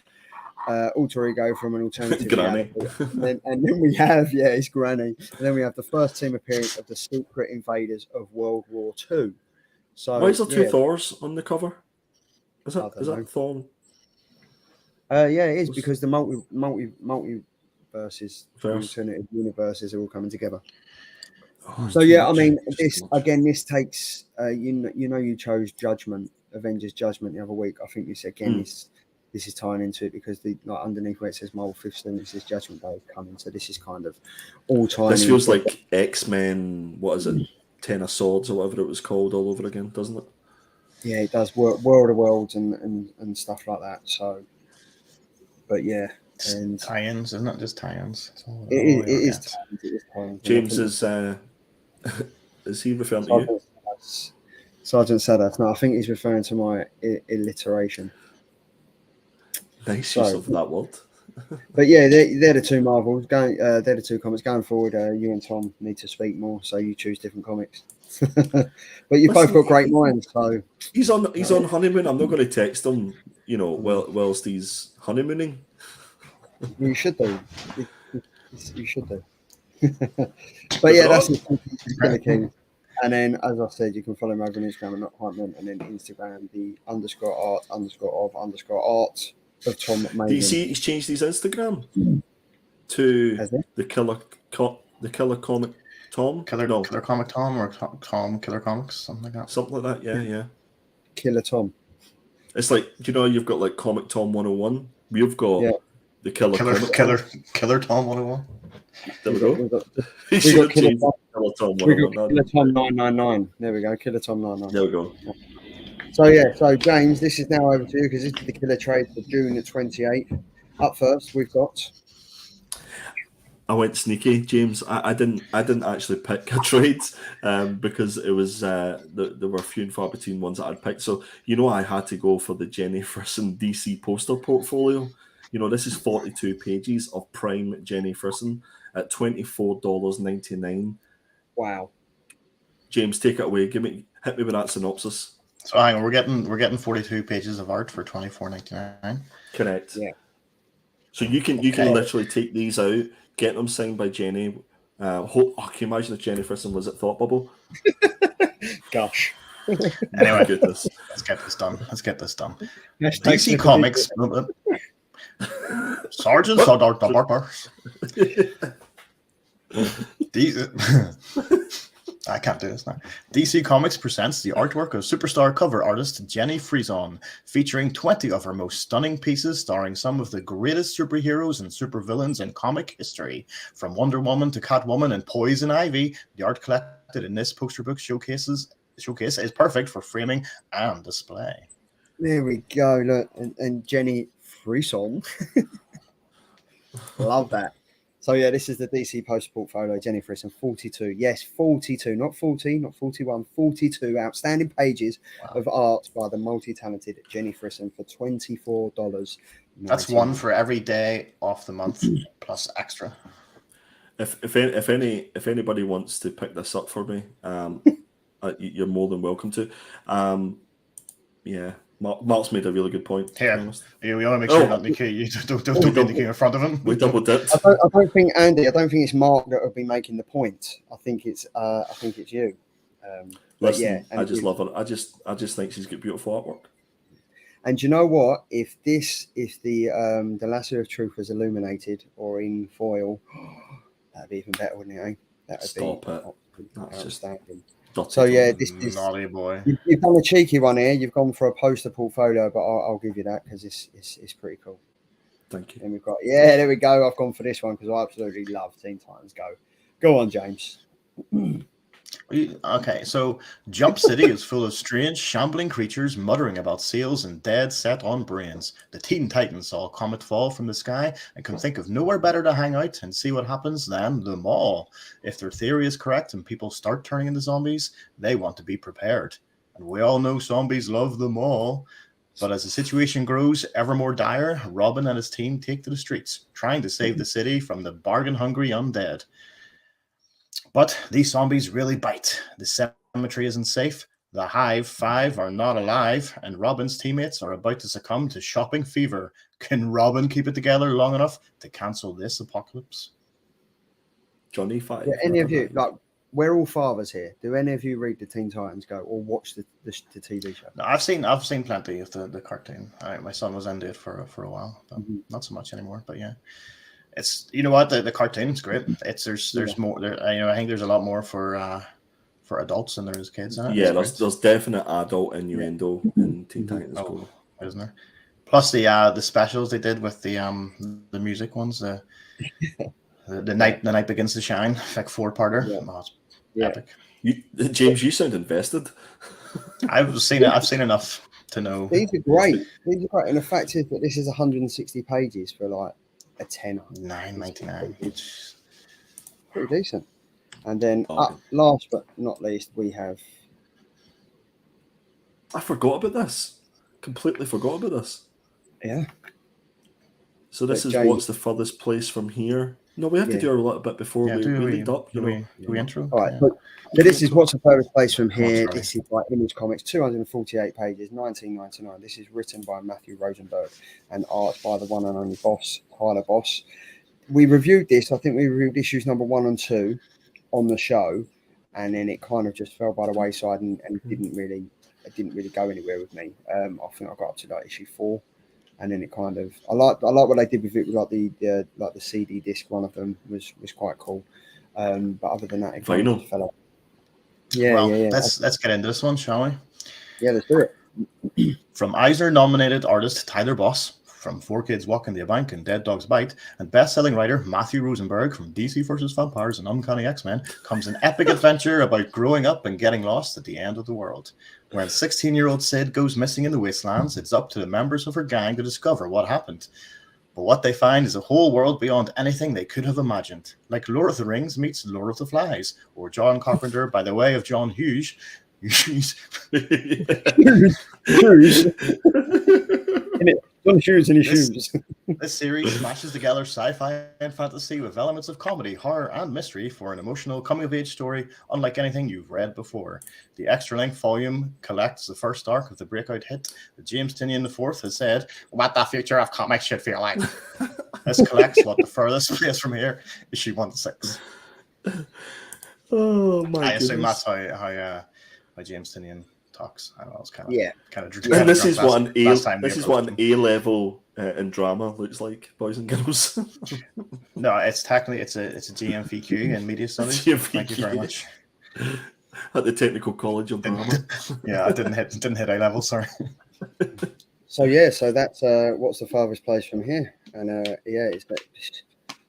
alter ego from an alternative Granny. and then we have his granny, and then we have the first team appearance of the secret invaders of World War II. So why is there 2 Thors on the cover? Is that Thorn? It is because the multiverses, alternative universes are all coming together. So I mean, this takes you chose Judgment, Avengers Judgment the other week. I think this again this is tying into it because underneath where it says Marvel 15, it says Judgment Day coming. So this is kind of all tying. This feels like X-Men. What is it? 10 of Swords or whatever it was called all over again, doesn't it? Yeah, it does. World of Worlds and stuff like that. So, but yeah, and tie-ins, isn't it? Just tie-ins. It is tie-ins. James is he referring to you? Sergeant Sadaf. No, I think he's referring to my alliteration. Nice use of that word. But yeah, they're the two Marvels going. They're the two comics going forward. You and Tom need to speak more, so you choose different comics. But you've both got great minds, so he's on honeymoon. I'm not going to text him, whilst he's honeymooning. you should do. You should do. But yeah, that's Killer King. And then, as I said, you can follow him over on Instagram at Not Quite Mint, and then Instagram the _art_of_art of Tom Maiden. Do you see he's changed his Instagram to the Killer Comic Tom? Killer Comic Tom or Tom Killer Comics, something like that. Something like that, yeah. Killer Tom. It's like, you've got like Comic Tom 101. We've got the Killer Tom 101. There we go. We got Killer Tom 999. There we go, Killer Tom 999. There we go. So James, this is now over to you because this is the Killer Trade for June the 28th. Up first, we've got. I went sneaky, James. I didn't actually pick a trade because it was there were few and far between ones that I'd picked. So I had to go for the Jenny Frison DC poster portfolio. This is 42 pages of prime Jenny Frison at $24.99. Wow. James, take it away. Hit me with that synopsis. So hang on, we're getting 42 pages of art for $24.99. Correct. Yeah. So you can literally take these out, get them signed by Jenny. Can you imagine if Jenny Frison was at Thought Bubble? Gosh. Anyway, goodness. Let's get this done. DC Comics. Sergeant Soddart the Barber. I can't do this now. DC Comics presents the artwork of superstar cover artist Jenny Frison, featuring 20 of her most stunning pieces starring some of the greatest superheroes and supervillains in comic history. From Wonder Woman to Catwoman and Poison Ivy, the art collected in this poster book showcase is perfect for framing and display. There we go. Look, and Jenny Frison. Love that. So yeah, this is the DC poster portfolio. Jenny Frison, 42. Yes, 42, not 40, not 41, 42 outstanding pages of art by the multi-talented Jenny Frison for $24. That's one for every day of the month plus extra. If anybody wants to pick this up for me, you're more than welcome to. Mark's made a really good point. Here, we want to make sure that you don't be Nicky in front of him. We double dipped. I don't think Andy. I don't think it's Mark that will be making the point. I think it's you. Listen, I just love her. I just think she's got beautiful artwork. And you know what? If the lasso of truth was illuminated or in foil, that'd be even better, wouldn't it? That's outstanding. So yeah, this is naughty boy. You've done a cheeky one here. You've gone for a poster portfolio, but I'll give you that because it's pretty cool. Thank you. And we've got there we go. I've gone for this one because I absolutely love Teen Titans Go. Go on, James. Okay, so Jump City is full of strange, shambling creatures muttering about seals and dead set on brains. The Teen Titans saw a comet fall from the sky and can think of nowhere better to hang out and see what happens than the mall. If their theory is correct and people start turning into zombies, they want to be prepared. And we all know zombies love the mall. But as the situation grows ever more dire, Robin and his team take to the streets, trying to save the city from the bargain-hungry undead. But these zombies really bite. The cemetery isn't safe. The Hive 5 are not alive, and Robin's teammates are about to succumb to shopping fever. Can Robin keep it together long enough to cancel this apocalypse? Johnny 5. Yeah, any of you, like, we're all fathers here. Do any of you read the Teen Titans Go or watch the TV show? No, I've seen plenty of the cartoon. My son was into it for a while, but not so much anymore. But yeah. It's what the cartoon's great. There's more there. I think there's a lot more for adults than there is kids in it. Yeah, there's definite adult innuendo in Teen Titans Go, isn't there? Plus the specials they did with the music ones, the night begins to shine, like 4-parter. Yeah. Epic. James, you sound invested. I've seen enough to know. These are great. And the fact is that this is 160 pages for like a tenner. $9.99. Pretty decent. And then last but not least, we have. I forgot about this. Completely forgot about this. Yeah. So this But is James- what's the furthest place from here. No, we have to Yeah. do a little bit before we lead up. Do we intro? All right, Yeah. so this is what's the furthest place from Come on, here. Charlie. This is by Image Comics, 248 pages, 1999. This is written by Matthew Rosenberg and art by the one and only boss, Tyler Boss. We reviewed this. I think we reviewed issues number 1 and 2 on the show, and then it kind of just fell by the wayside and didn't really go anywhere with me. I think I got up to like issue 4. And then it kind of, I like what they did with it, like the CD disc. One of them was quite cool, but other than that, it kind of just fell off. Yeah, Well, yeah. let's get into this one, shall we? Yeah, let's do it. From Eisner-nominated artist Tyler Boss, from 4 Kids Walking the Bank and Dead Dogs Bite, and best-selling writer Matthew Rosenberg from DC vs. Vampires and Uncanny X-Men, comes an epic adventure about growing up and getting lost at the end of the world. When 16-year-old Sid goes missing in the wastelands, it's up to the members of her gang to discover what happened. But what they find is a whole world beyond anything they could have imagined, like Lord of the Rings meets Lord of the Flies, or John Carpenter by the way of John Hughes. John Hughes in his shoes. This series smashes together sci-fi and fantasy with elements of comedy, horror, and mystery for an emotional coming-of-age story unlike anything you've read before. The extra-length volume collects the first arc of the breakout hit that James Tynion IV has said, "What the future of comics should feel like." This collects what the furthest place from here, issue 1 to 6. Oh my! I assume that's how James Tynion talks. I don't know. It's kind of And this is what an A level in drama looks like, boys and girls. No, it's technically it's a GMVQ in media studies. Thank you very much. At the Technical College of Drama. Yeah, I didn't hit A level. Sorry. So that's what's the farthest place from here, and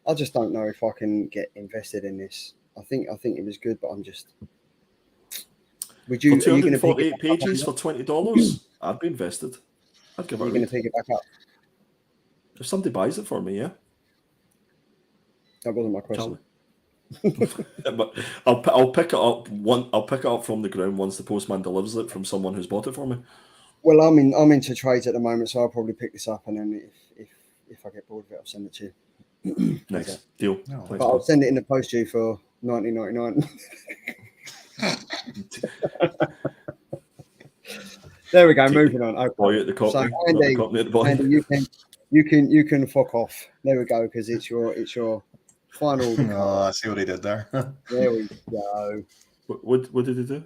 I just don't know if I can get invested in this. I think it was good, but I'm just. Would you? For Are you going to 248 pages for $20? I'd be invested. I'd give it. Are you going to pick it back up? If somebody buys it for me, yeah. That wasn't my question. But I'll pick it up. I'll pick it up from the ground once the postman delivers it from someone who's bought it for me. Well, I'm into trades at the moment, so I'll probably pick this up, and then if I get bored of it, I'll send it to you. Nice Okay. deal. No, Thanks, But I'll man. send it in the post to you for $19.99. There we go. Moving on. Okay. Boy at the Cockney. So, not the Cockney at the boy. Andy, you can fuck off. There we go, because it's your final. Oh, I see what he did there. There we go. What did he do?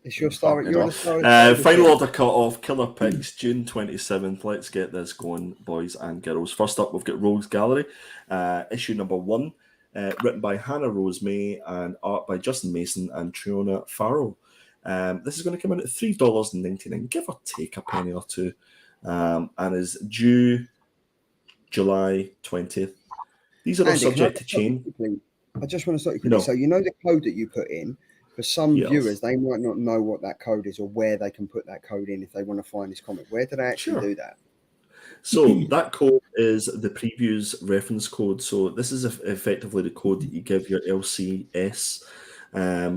It's your star. You're the star. Final order cut off. Killer Pigs, June 27th. Let's get this going, boys and girls. First up, we've got Rogues Gallery, issue number 1, written by Hannah Rose May and art by Justin Mason and Triona Farrell. This is going to come in at $3.99, give or take a penny or two, and is due July 20th. These are all Andy, subject to change. I just want to stop you quickly. No. So you know the code that you put in. For some Yes. viewers, they might not know what that code is or where they can put that code in if they want to find this comic. Where do they actually do that? So that code is the previews reference code. So this is effectively the code that you give your LCS,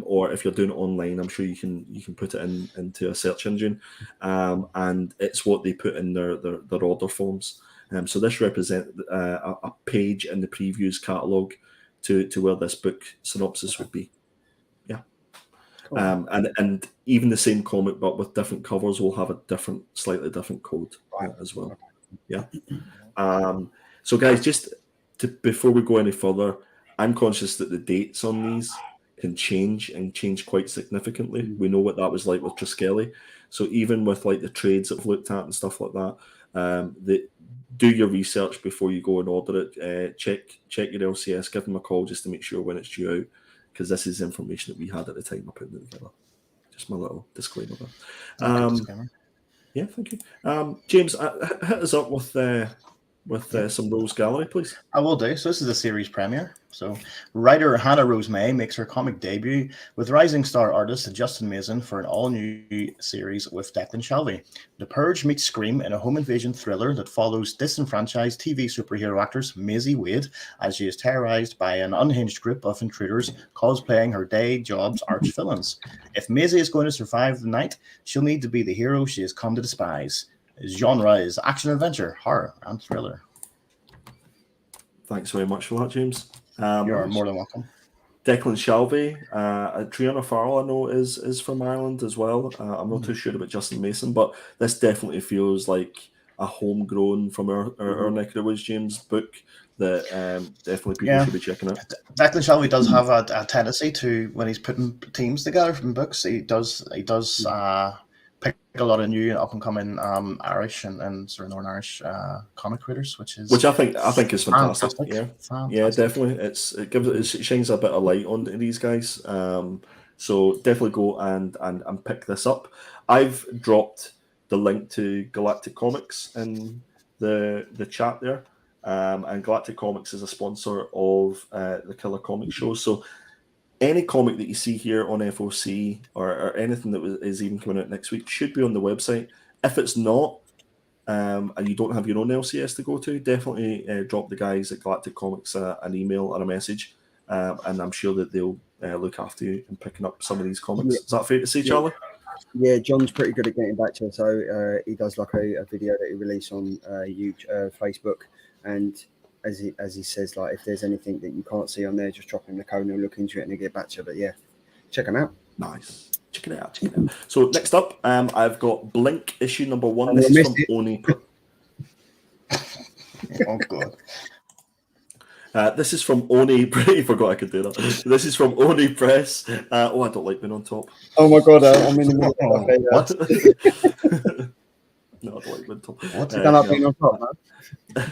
or if you're doing it online, I'm sure you can put it into a search engine, and it's what they put in their order forms. So this represents a page in the previews catalog to where this book synopsis would be. Cool. And even the same comic but with different covers will have a slightly different code as well. Yeah. So guys, just before we go any further, I'm conscious that the dates on these can change quite significantly. We know what that was like with Triskelly. So even with like the trades that I've looked at and stuff like that, do your research before you go and order it. Check your LCS, give them a call just to make sure when it's due out, because this is information that we had at the time I put it together. Just my little disclaimer there. Yeah, thank you. James, hit us up with some Rose Gallery, please. I will do. So this is a series premiere. So writer Hannah Rose May makes her comic debut with rising star artist Justin Mason for an all-new series with Declan Shalvey. The Purge meets Scream in a home invasion thriller that follows disenfranchised TV superhero actress Maisie Wade as she is terrorized by an unhinged group of intruders cosplaying her day job's arch-villains. If Maisie is going to survive the night, she'll need to be the hero she has come to despise. Genre is action-adventure, horror, and thriller. Thanks very much for that, James. You're more than welcome. Declan Shalvey, Triana Farrell, I know is from Ireland as well. I'm not too sure about Justin Mason, but this definitely feels like a homegrown from our neck of the woods, James, book that definitely people should be checking out. Declan Shalvey does have a tendency to, when he's putting teams together from books, he does pick a lot of new up and coming Irish and sort of Northern Irish comic creators, which I think is fantastic. Fantastic. Yeah, definitely. It shines a bit of light on these guys. So definitely go and pick this up. I've dropped the link to Galactic Comics in the chat there. And Galactic Comics is a sponsor of the Killer Comic Show. So any comic that you see here on FOC or anything that is even coming out next week should be on the website. If it's not, and you don't have your own LCS to go to, definitely drop the guys at Galactic Comics an email or a message, and I'm sure that they'll look after you in picking up some of these comics. Is that fair to say, Charlie? Yeah, John's pretty good at getting back to us. So he does like a video that he released on YouTube, Facebook, and as he says, like if there's anything that you can't see on there, just drop him the code and he'll look into it and he'll get back to you. But yeah, check him out. Nice. Check it out. So next up, I've got Blink issue number 1. This is from Oni. Oh god. This is from Oni. I forgot I could do that. This is from Oni Press. I don't like being on top. Oh my god, I'm in the middle of What? No, I don't like being on top. What's it done being on top, man?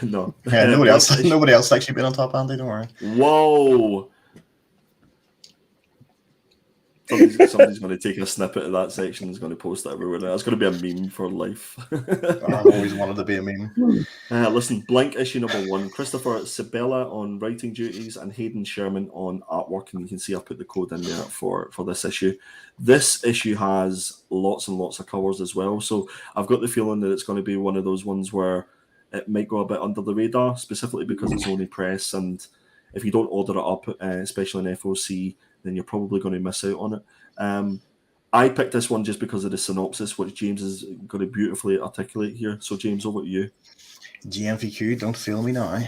No. Yeah, nobody else likes you being on top, Andy. Don't worry. Whoa. Somebody's going to take a snippet of that section and is going to post it everywhere now. It's going to be a meme for life. I've always wanted to be a meme. Listen, Blink issue number 1. Christopher Sabella on writing duties and Hayden Sherman on artwork. And you can see I put the code in there for this issue. This issue has lots and lots of covers as well. So I've got the feeling that it's going to be one of those ones where it might go a bit under the radar, specifically because it's only press. And if you don't order it up, especially in FOC, then you're probably going to miss out on it. I picked this one just because of the synopsis, which James is going to beautifully articulate here. So, James, over to you. GMVQ, don't fail me now.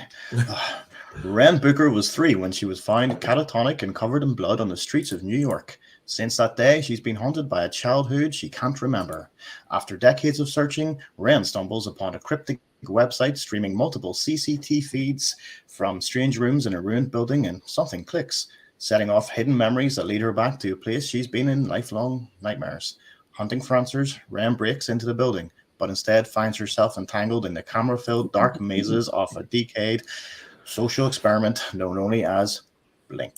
Ren Booker was 3 when she was found catatonic and covered in blood on the streets of New York. Since that day, she's been haunted by a childhood she can't remember. After decades of searching, Ren stumbles upon a cryptic website streaming multiple CCTV feeds from strange rooms in a ruined building, and something clicks, setting off hidden memories that lead her back to a place she's been in lifelong nightmares. Hunting for answers, Ren breaks into the building, but instead finds herself entangled in the camera-filled dark mazes of a decayed social experiment known only as Blink.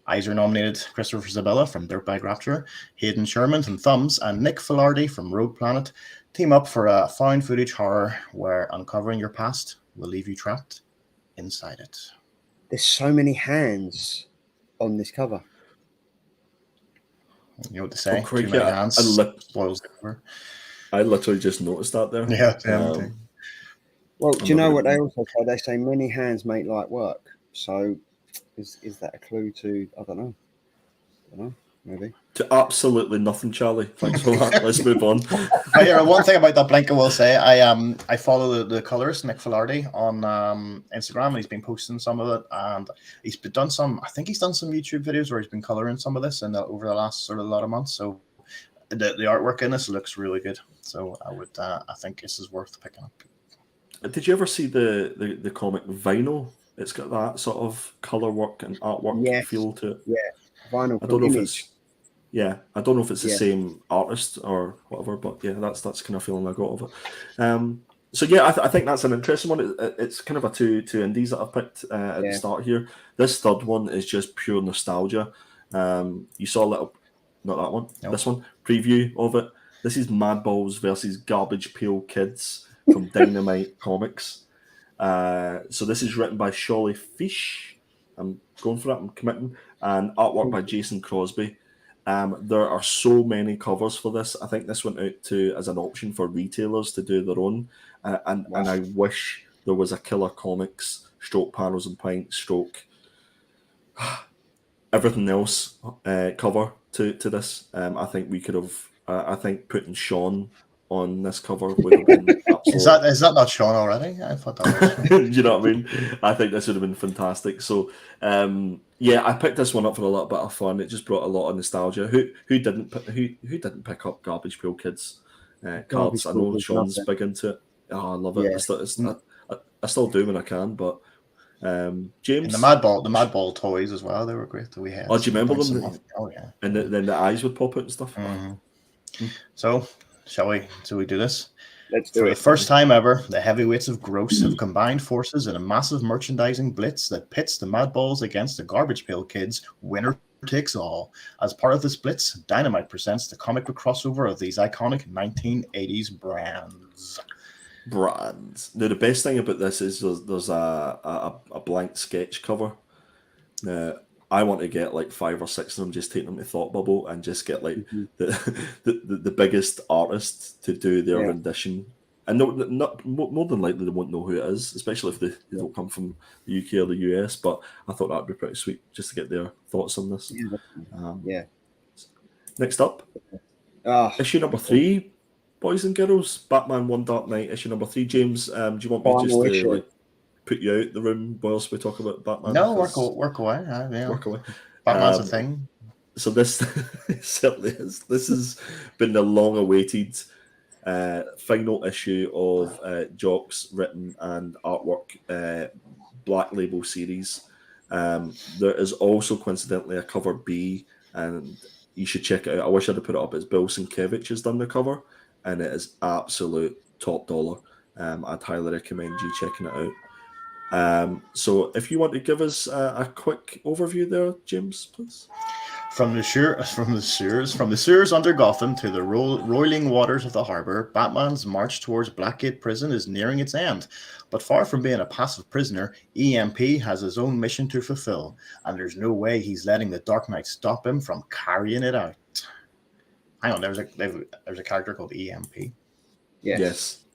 Eisner-nominated Christopher Sabella from Dirtbag Rapture, Hayden Sherman from Thumbs, and Nick Filardi from Rogue Planet team up for a found footage horror where uncovering your past will leave you trapped inside it. There's so many hands on this cover. You know what to say? Oh, Too many hands spoils the cover. I literally just noticed that there. Yeah. Well, do you know what they also say? They say many hands make light work. So is that a clue to, I don't know, maybe? To absolutely nothing, Charlie. Thanks for that. Let's move on. One thing about that Blink I will say, I follow the colorist Nick Filardi on Instagram, and he's been posting some of it, and he's done some YouTube videos where he's been coloring some of this over the last sort of lot of months. So the artwork in this looks really good. So I think this is worth picking up. Did you ever see the comic Vinyl? It's got that sort of color work and artwork feel to it. Yeah, Vinyl. I don't know if it's the same artist or whatever, but yeah, that's kind of feeling I got of it. So yeah, I think that's an interesting one. It's kind of a two indies that I've picked at the start here. This third one is just pure nostalgia. You saw a little, not that one, this one, preview of it. This is Madballs versus Garbage Pail Kids from Dynamite Comics. So this is written by Sholly Fish. I'm going for it, I'm committing. And artwork by Jason Crosby. There are so many covers for this. I think this went out as an option for retailers to do their own. And I wish there was a Killer Comics stroke Panels and Pints stroke everything else cover to this. I think we could have. I think putting Sean on this cover would have been absolutely... Is that not Sean already? I thought that was. You know what I mean? I think this would have been fantastic. So, yeah, I picked this one up for a little bit of fun. It just brought a lot of nostalgia. Who didn't pick up Garbage Pail Kids cards? I know Sean's big into it. Oh, I love it. Yeah. I still do when I can, but James, And the Mad Ball toys as well. They were great. We had. Oh, do you remember them? Oh yeah. And then the eyes would pop out and stuff. Mm-hmm. So, shall we do this? Let's do For it. the first time ever, the heavyweights of Gross have combined forces in a massive merchandising blitz that pits the Mad Balls against the Garbage Pail Kids. Winner takes all. As part of this blitz, Dynamite presents the comic book crossover of these iconic 1980s brands. Now, the best thing about this is there's a blank sketch cover. I want to get like 5 or 6 of them, just take them to Thought Bubble and just get like the biggest artists to do their rendition. And not more than likely they won't know who it is, especially if they don't come from the UK or the US. But I thought that'd be pretty sweet just to get their thoughts on this. Next up, issue number 3, boys and girls, Batman One Dark Knight, issue number 3. James, do you want me just to put you out the room whilst we talk about Batman? No, work away. Work away. Batman's a thing. So this certainly is. This has been the long-awaited final issue of Jock's written and artwork Black Label series. There is also coincidentally a cover B, and you should check it out. I wish I'd have put it up. It's Bill Sienkiewicz has done the cover, and it is absolute top dollar. I'd highly recommend you checking it out. So if you want to give us a quick overview there, James, please. From the sewers under Gotham to the roiling waters of the harbor, Batman's march towards Blackgate Prison is nearing its end. But far from being a passive prisoner, EMP has his own mission to fulfill, and there's no way he's letting the Dark Knight stop him from carrying it out. Hang on, there's a character called EMP. Yes,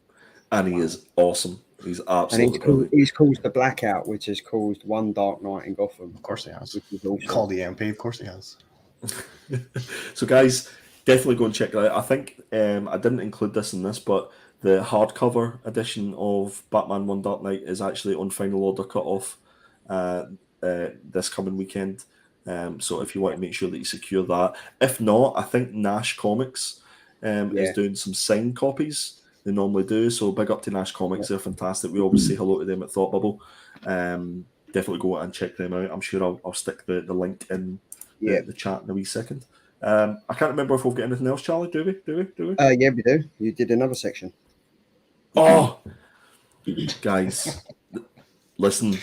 and he is awesome. He's absolutely and he's caused the blackout, which has caused one dark night in Gotham. Of course he has. Called EMP, of course he has. So guys, definitely go and check that out. I think I didn't include this in this, but the hardcover edition of Batman One Dark Knight is actually on final order cut off this coming weekend. So if you want to make sure that you secure that. If not, I think Nash Comics is doing some signed copies. They normally do, so big up to Nash Comics. They're fantastic. We always say hello to them at Thought Bubble. Definitely go and check them out. I'm sure I'll stick the link in the chat in a wee second. I can't remember if we've got anything else, Charlie. Do we? Yeah, we do. You did another section. Oh, guys, listen.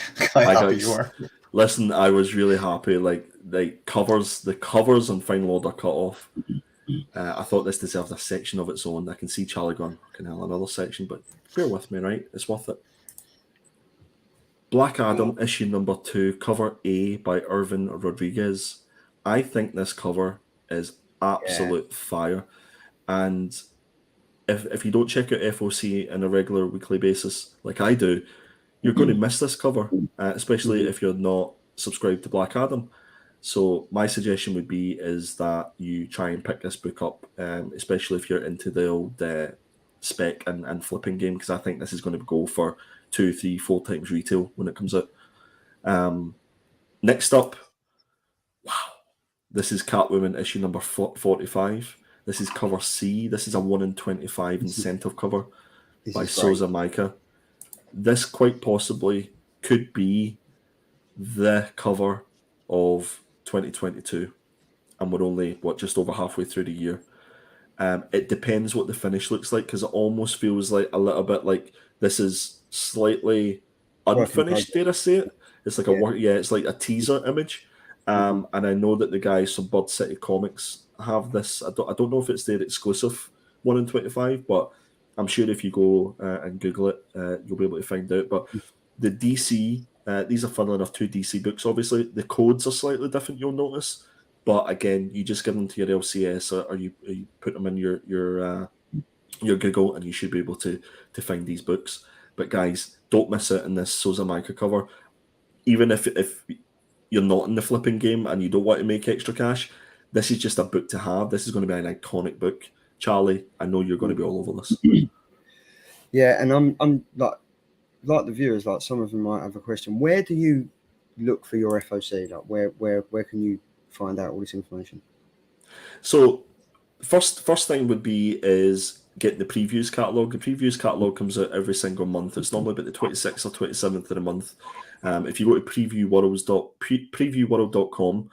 Listen, I was really happy. Like the covers on final order cut off. I thought this deserved a section of its own. I can see Charlie going, "Can I have another section?" But bear with me, right? It's worth it. Black Adam issue number 2, cover A by Irvin Rodriguez. I think this cover is absolute fire, and if you don't check out FOC on a regular weekly basis like I do, you're going to miss this cover, especially if you're not subscribed to Black Adam. So my suggestion would be is that you try and pick this book up, especially if you're into the old spec and flipping game, because I think this is going to go for 2, 3, 4 times retail when it comes out. Next up, wow, this is Catwoman issue number 45. This is cover C. This is a 1 in 25 incentive cover by Souza Micah. This quite possibly could be the cover of 2022, and we're only just over halfway through the year. It depends what the finish looks like, because it almost feels like a little bit like this is slightly unfinished. Dare I say it? It's like it's like a teaser image. And I know that the guys from Bird City Comics have this. I don't know if it's their exclusive 1 in 25, but I'm sure if you go and Google it, you'll be able to find out. But the DC. These are, funnily enough, 2 DC books, obviously. The codes are slightly different, you'll notice. But again, you just give them to your LCS or you put them in your Google, and you should be able to find these books. But guys, don't miss out on this Souza Micah cover. Even if you're not in the flipping game and you don't want to make extra cash, this is just a book to have. This is going to be an iconic book. Charlie, I know you're going to be all over this. Yeah, and I'm like the viewers, like some of them might have a question. Where do you look for your FOC? Like where can you find out all this information? So first thing would be is get the previews catalogue. The previews catalogue comes out every single month. It's normally about the 26th or 27th of the month. If you go to previewworld.com,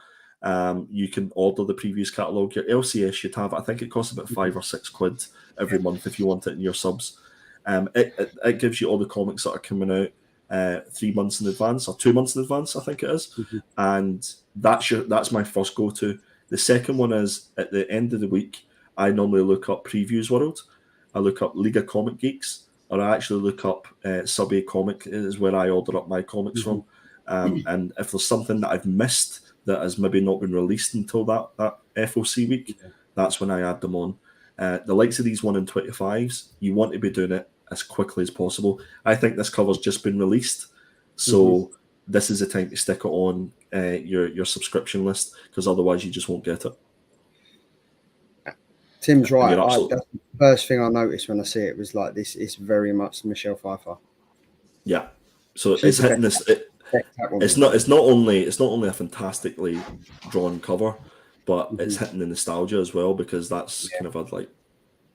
you can order the previews catalogue. Your LCS should have, I think it costs about £5 or £6 every month if you want it in your subs. It gives you all the comics that are coming out 3 months in advance or 2 months in advance, I think it is. And that's my first go-to. The second one is at the end of the week, I normally look up Previews World. I look up League of Comic Geeks, or I actually look up Sub A Comic is where I order up my comics from. And if there's something that I've missed that has maybe not been released until that FOC week, that's when I add them on. The likes of these 1 in 25s, you want to be doing it as quickly as possible. I think this cover's just been released, so this is the time to stick it on your subscription list, because otherwise you just won't get it. Tim's right. That's the first thing I noticed when I see it was like this. It's very much Michelle Pfeiffer. Yeah, so it's hitting this. It's not only a fantastically drawn cover, but it's hitting the nostalgia as well, because that's kind of like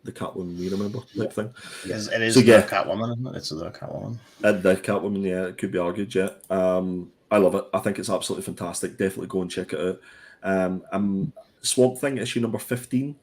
the Catwoman we remember type thing. Yes, it is the Catwoman, isn't it? It's the Catwoman. The Catwoman, yeah, it could be argued, yeah. I love it. I think it's absolutely fantastic. Definitely go and check it out. Swamp Thing, issue number 15.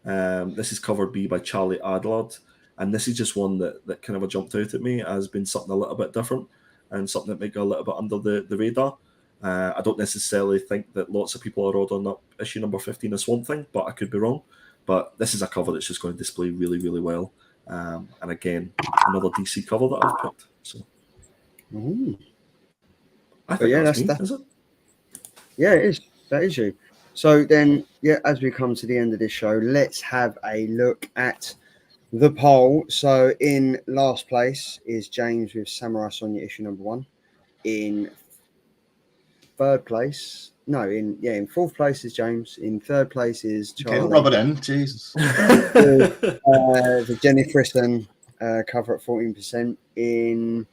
This is cover B by Charlie Adlard, and this is just one that kind of jumped out at me as being something a little bit different and something that might go a little bit under the radar. I don't necessarily think that lots of people are ordering up issue number 15 of Swamp Thing, but I could be wrong. But this is a cover that's just going to display really, really well. And again, another DC cover that I've picked. So, I think that's me, is it? Yeah, it is. That is you. So then, yeah, as we come to the end of this show, let's have a look at the poll. So in last place is James with Samurai Sonia issue number 1. In third place, in fourth place is James. In third place is Charlie. Okay, rub it in, Jesus. The Jenny Friston cover at 14%. In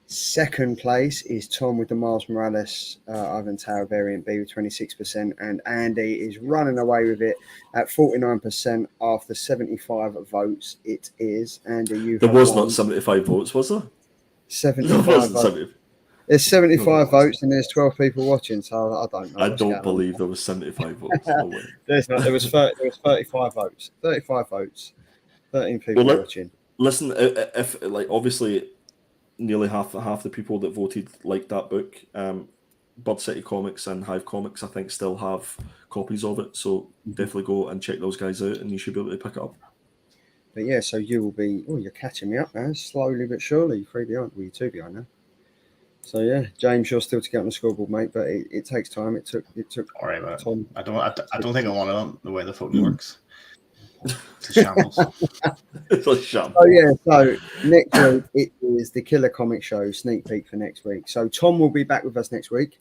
second place is Tom with the Miles Morales Ivan Tower variant B with 26%, and Andy is running away with it at 49% after 75 votes. It is Andy. There was not 75 votes, was there? 75 votes. There's 75 votes and there's 12 people watching, so I don't know. I don't believe there was 75 votes. No way. There was 35 votes. 35 votes. 13 people watching. Listen, if like obviously nearly half the people that voted liked that book. Bird City Comics and Hive Comics, I think, still have copies of it, so definitely go and check those guys out, and you should be able to pick it up. But yeah, so you will be. Oh, you're catching me up now, slowly but surely. 3 behind. Well, you're 2 behind now. So yeah, James, you're still to get on the scoreboard, mate. But it takes time. It took. All right, but Tom. I don't think I want it the way the phone works. It's a shambles. It's a shambles. Oh yeah. So next week it is the Killer Comic Show sneak peek for next week. So Tom will be back with us next week,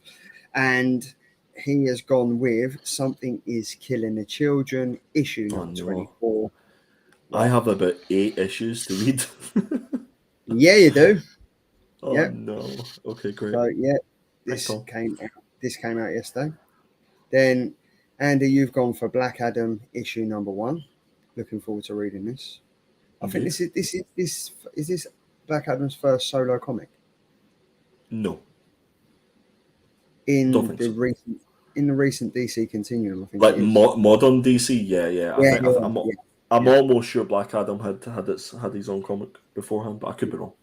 and he has gone with Something Is Killing the Children issue number 24. I have about 8 issues to read. Yeah, you do. Oh no. Okay, great. So yeah, this came out yesterday. Then Andy, you've gone for Black Adam issue number 1. Looking forward to reading this. I think this is Black Adam's first solo comic. No. In the recent DC Continuum, I think. Like modern DC, yeah. I'm almost sure Black Adam had his own comic beforehand, but I could be wrong.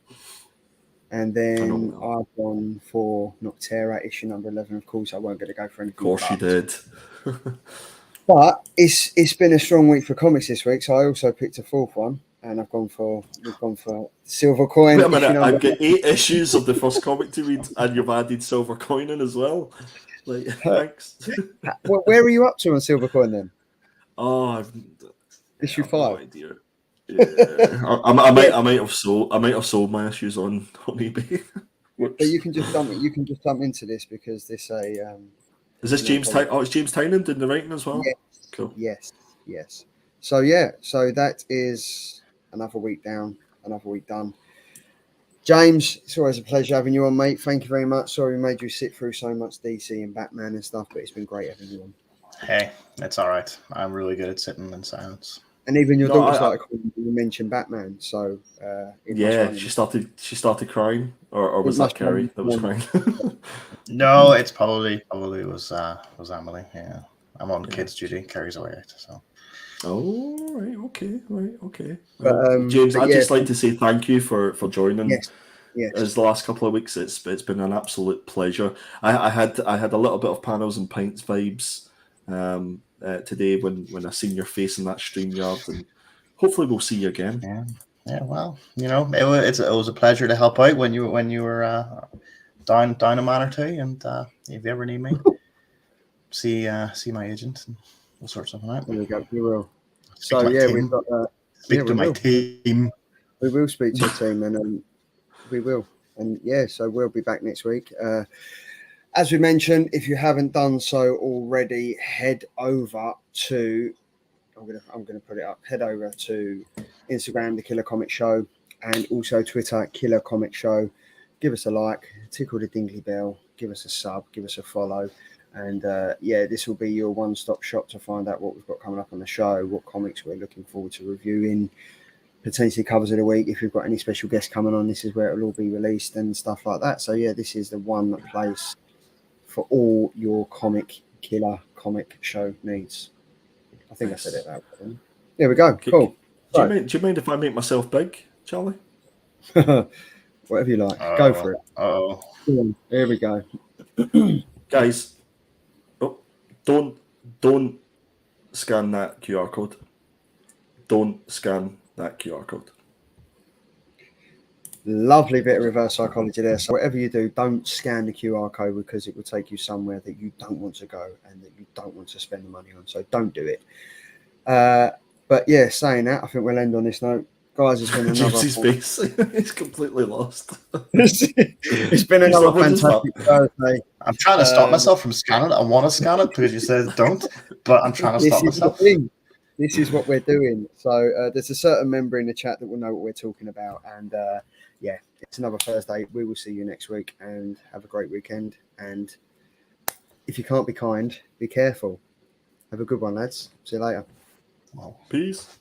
And then I've gone for Noctera issue number 11. Of course, I won't get to go for anything. Of course, you did. But it's been a strong week for comics this week, so I also picked a fourth one, and we've gone for Silver Coin. Wait a minute, I've got 8 issues of the first comic to read, and you've added Silver Coin in as well. Like, thanks. Where are you up to on Silver Coin then? Oh, issue 5. No idea. Yeah. I might have sold my issues on eBay. But you can just dump it. You can just dump into this because this is this James Tynan? Oh, it's James Tynan doing the writing as well. Yes. Cool. Yes. So yeah, so that is another week down, another week done. James, it's always a pleasure having you on, mate. Thank you very much. Sorry we made you sit through so much DC and Batman and stuff, but it's been great having you on. Hey, it's all right. I'm really good at sitting in silence. And even your No, daughter started calling you mentioned Batman, so she started crying, or was It that must Kerry run- that was crying? No, it's probably was Emily. Yeah, I'm on Yeah. kids duty. Carries away. So. Oh, right, okay. But, Well, James, but I'd yeah, just like to say thank you for joining yes. us the last couple of weeks. It's been an absolute pleasure. I had a little bit of Panos and Pints vibes today when I seen your face in that StreamYard, and hopefully we'll see you again. Yeah. Well, it was a pleasure to help out when you were down a man or two, and if you ever need me, see my agent and we'll sort something out. There we go. We will. Speak So to my yeah, team. we've got Speak to my team. We will speak to your team, and we will. And yeah, so we'll be back next week. As we mentioned, if you haven't done so already, head over to. I'm gonna put it up. Head over to Instagram, the Killer Comic Show, and also Twitter, Killer Comic Show. Give us a like, tickle the dingly bell, give us a sub, give us a follow. And this will be your one-stop shop to find out what we've got coming up on the show, what comics we're looking forward to reviewing, potentially covers of the week. If we've got any special guests coming on, this is where it'll all be released and stuff like that. So yeah, this is the one place for all your Killer Comic Show needs. I think I said it that way. There we go. Cool. Do you mind if I make myself big, Charlie? Whatever you like. Go for it. Here we go. Guys, don't scan that QR code. Don't scan that QR code. Lovely bit of reverse psychology there. So whatever you do, don't scan the QR code because it will take you somewhere that you don't want to go and that you don't want to spend the money on. So don't do it. But yeah, saying that, I think we'll end on this note. Guys, it's been another... James's face. He's completely lost. It's been another fantastic Thursday. I'm trying to stop myself from scanning it. I want to scan it because you said don't, but I'm trying to stop myself. This is what we're doing. So there's a certain member in the chat that will know what we're talking about. And it's another Thursday. We will see you next week and have a great weekend. And if you can't be kind, be careful. Have a good one, lads. See you later. Peace.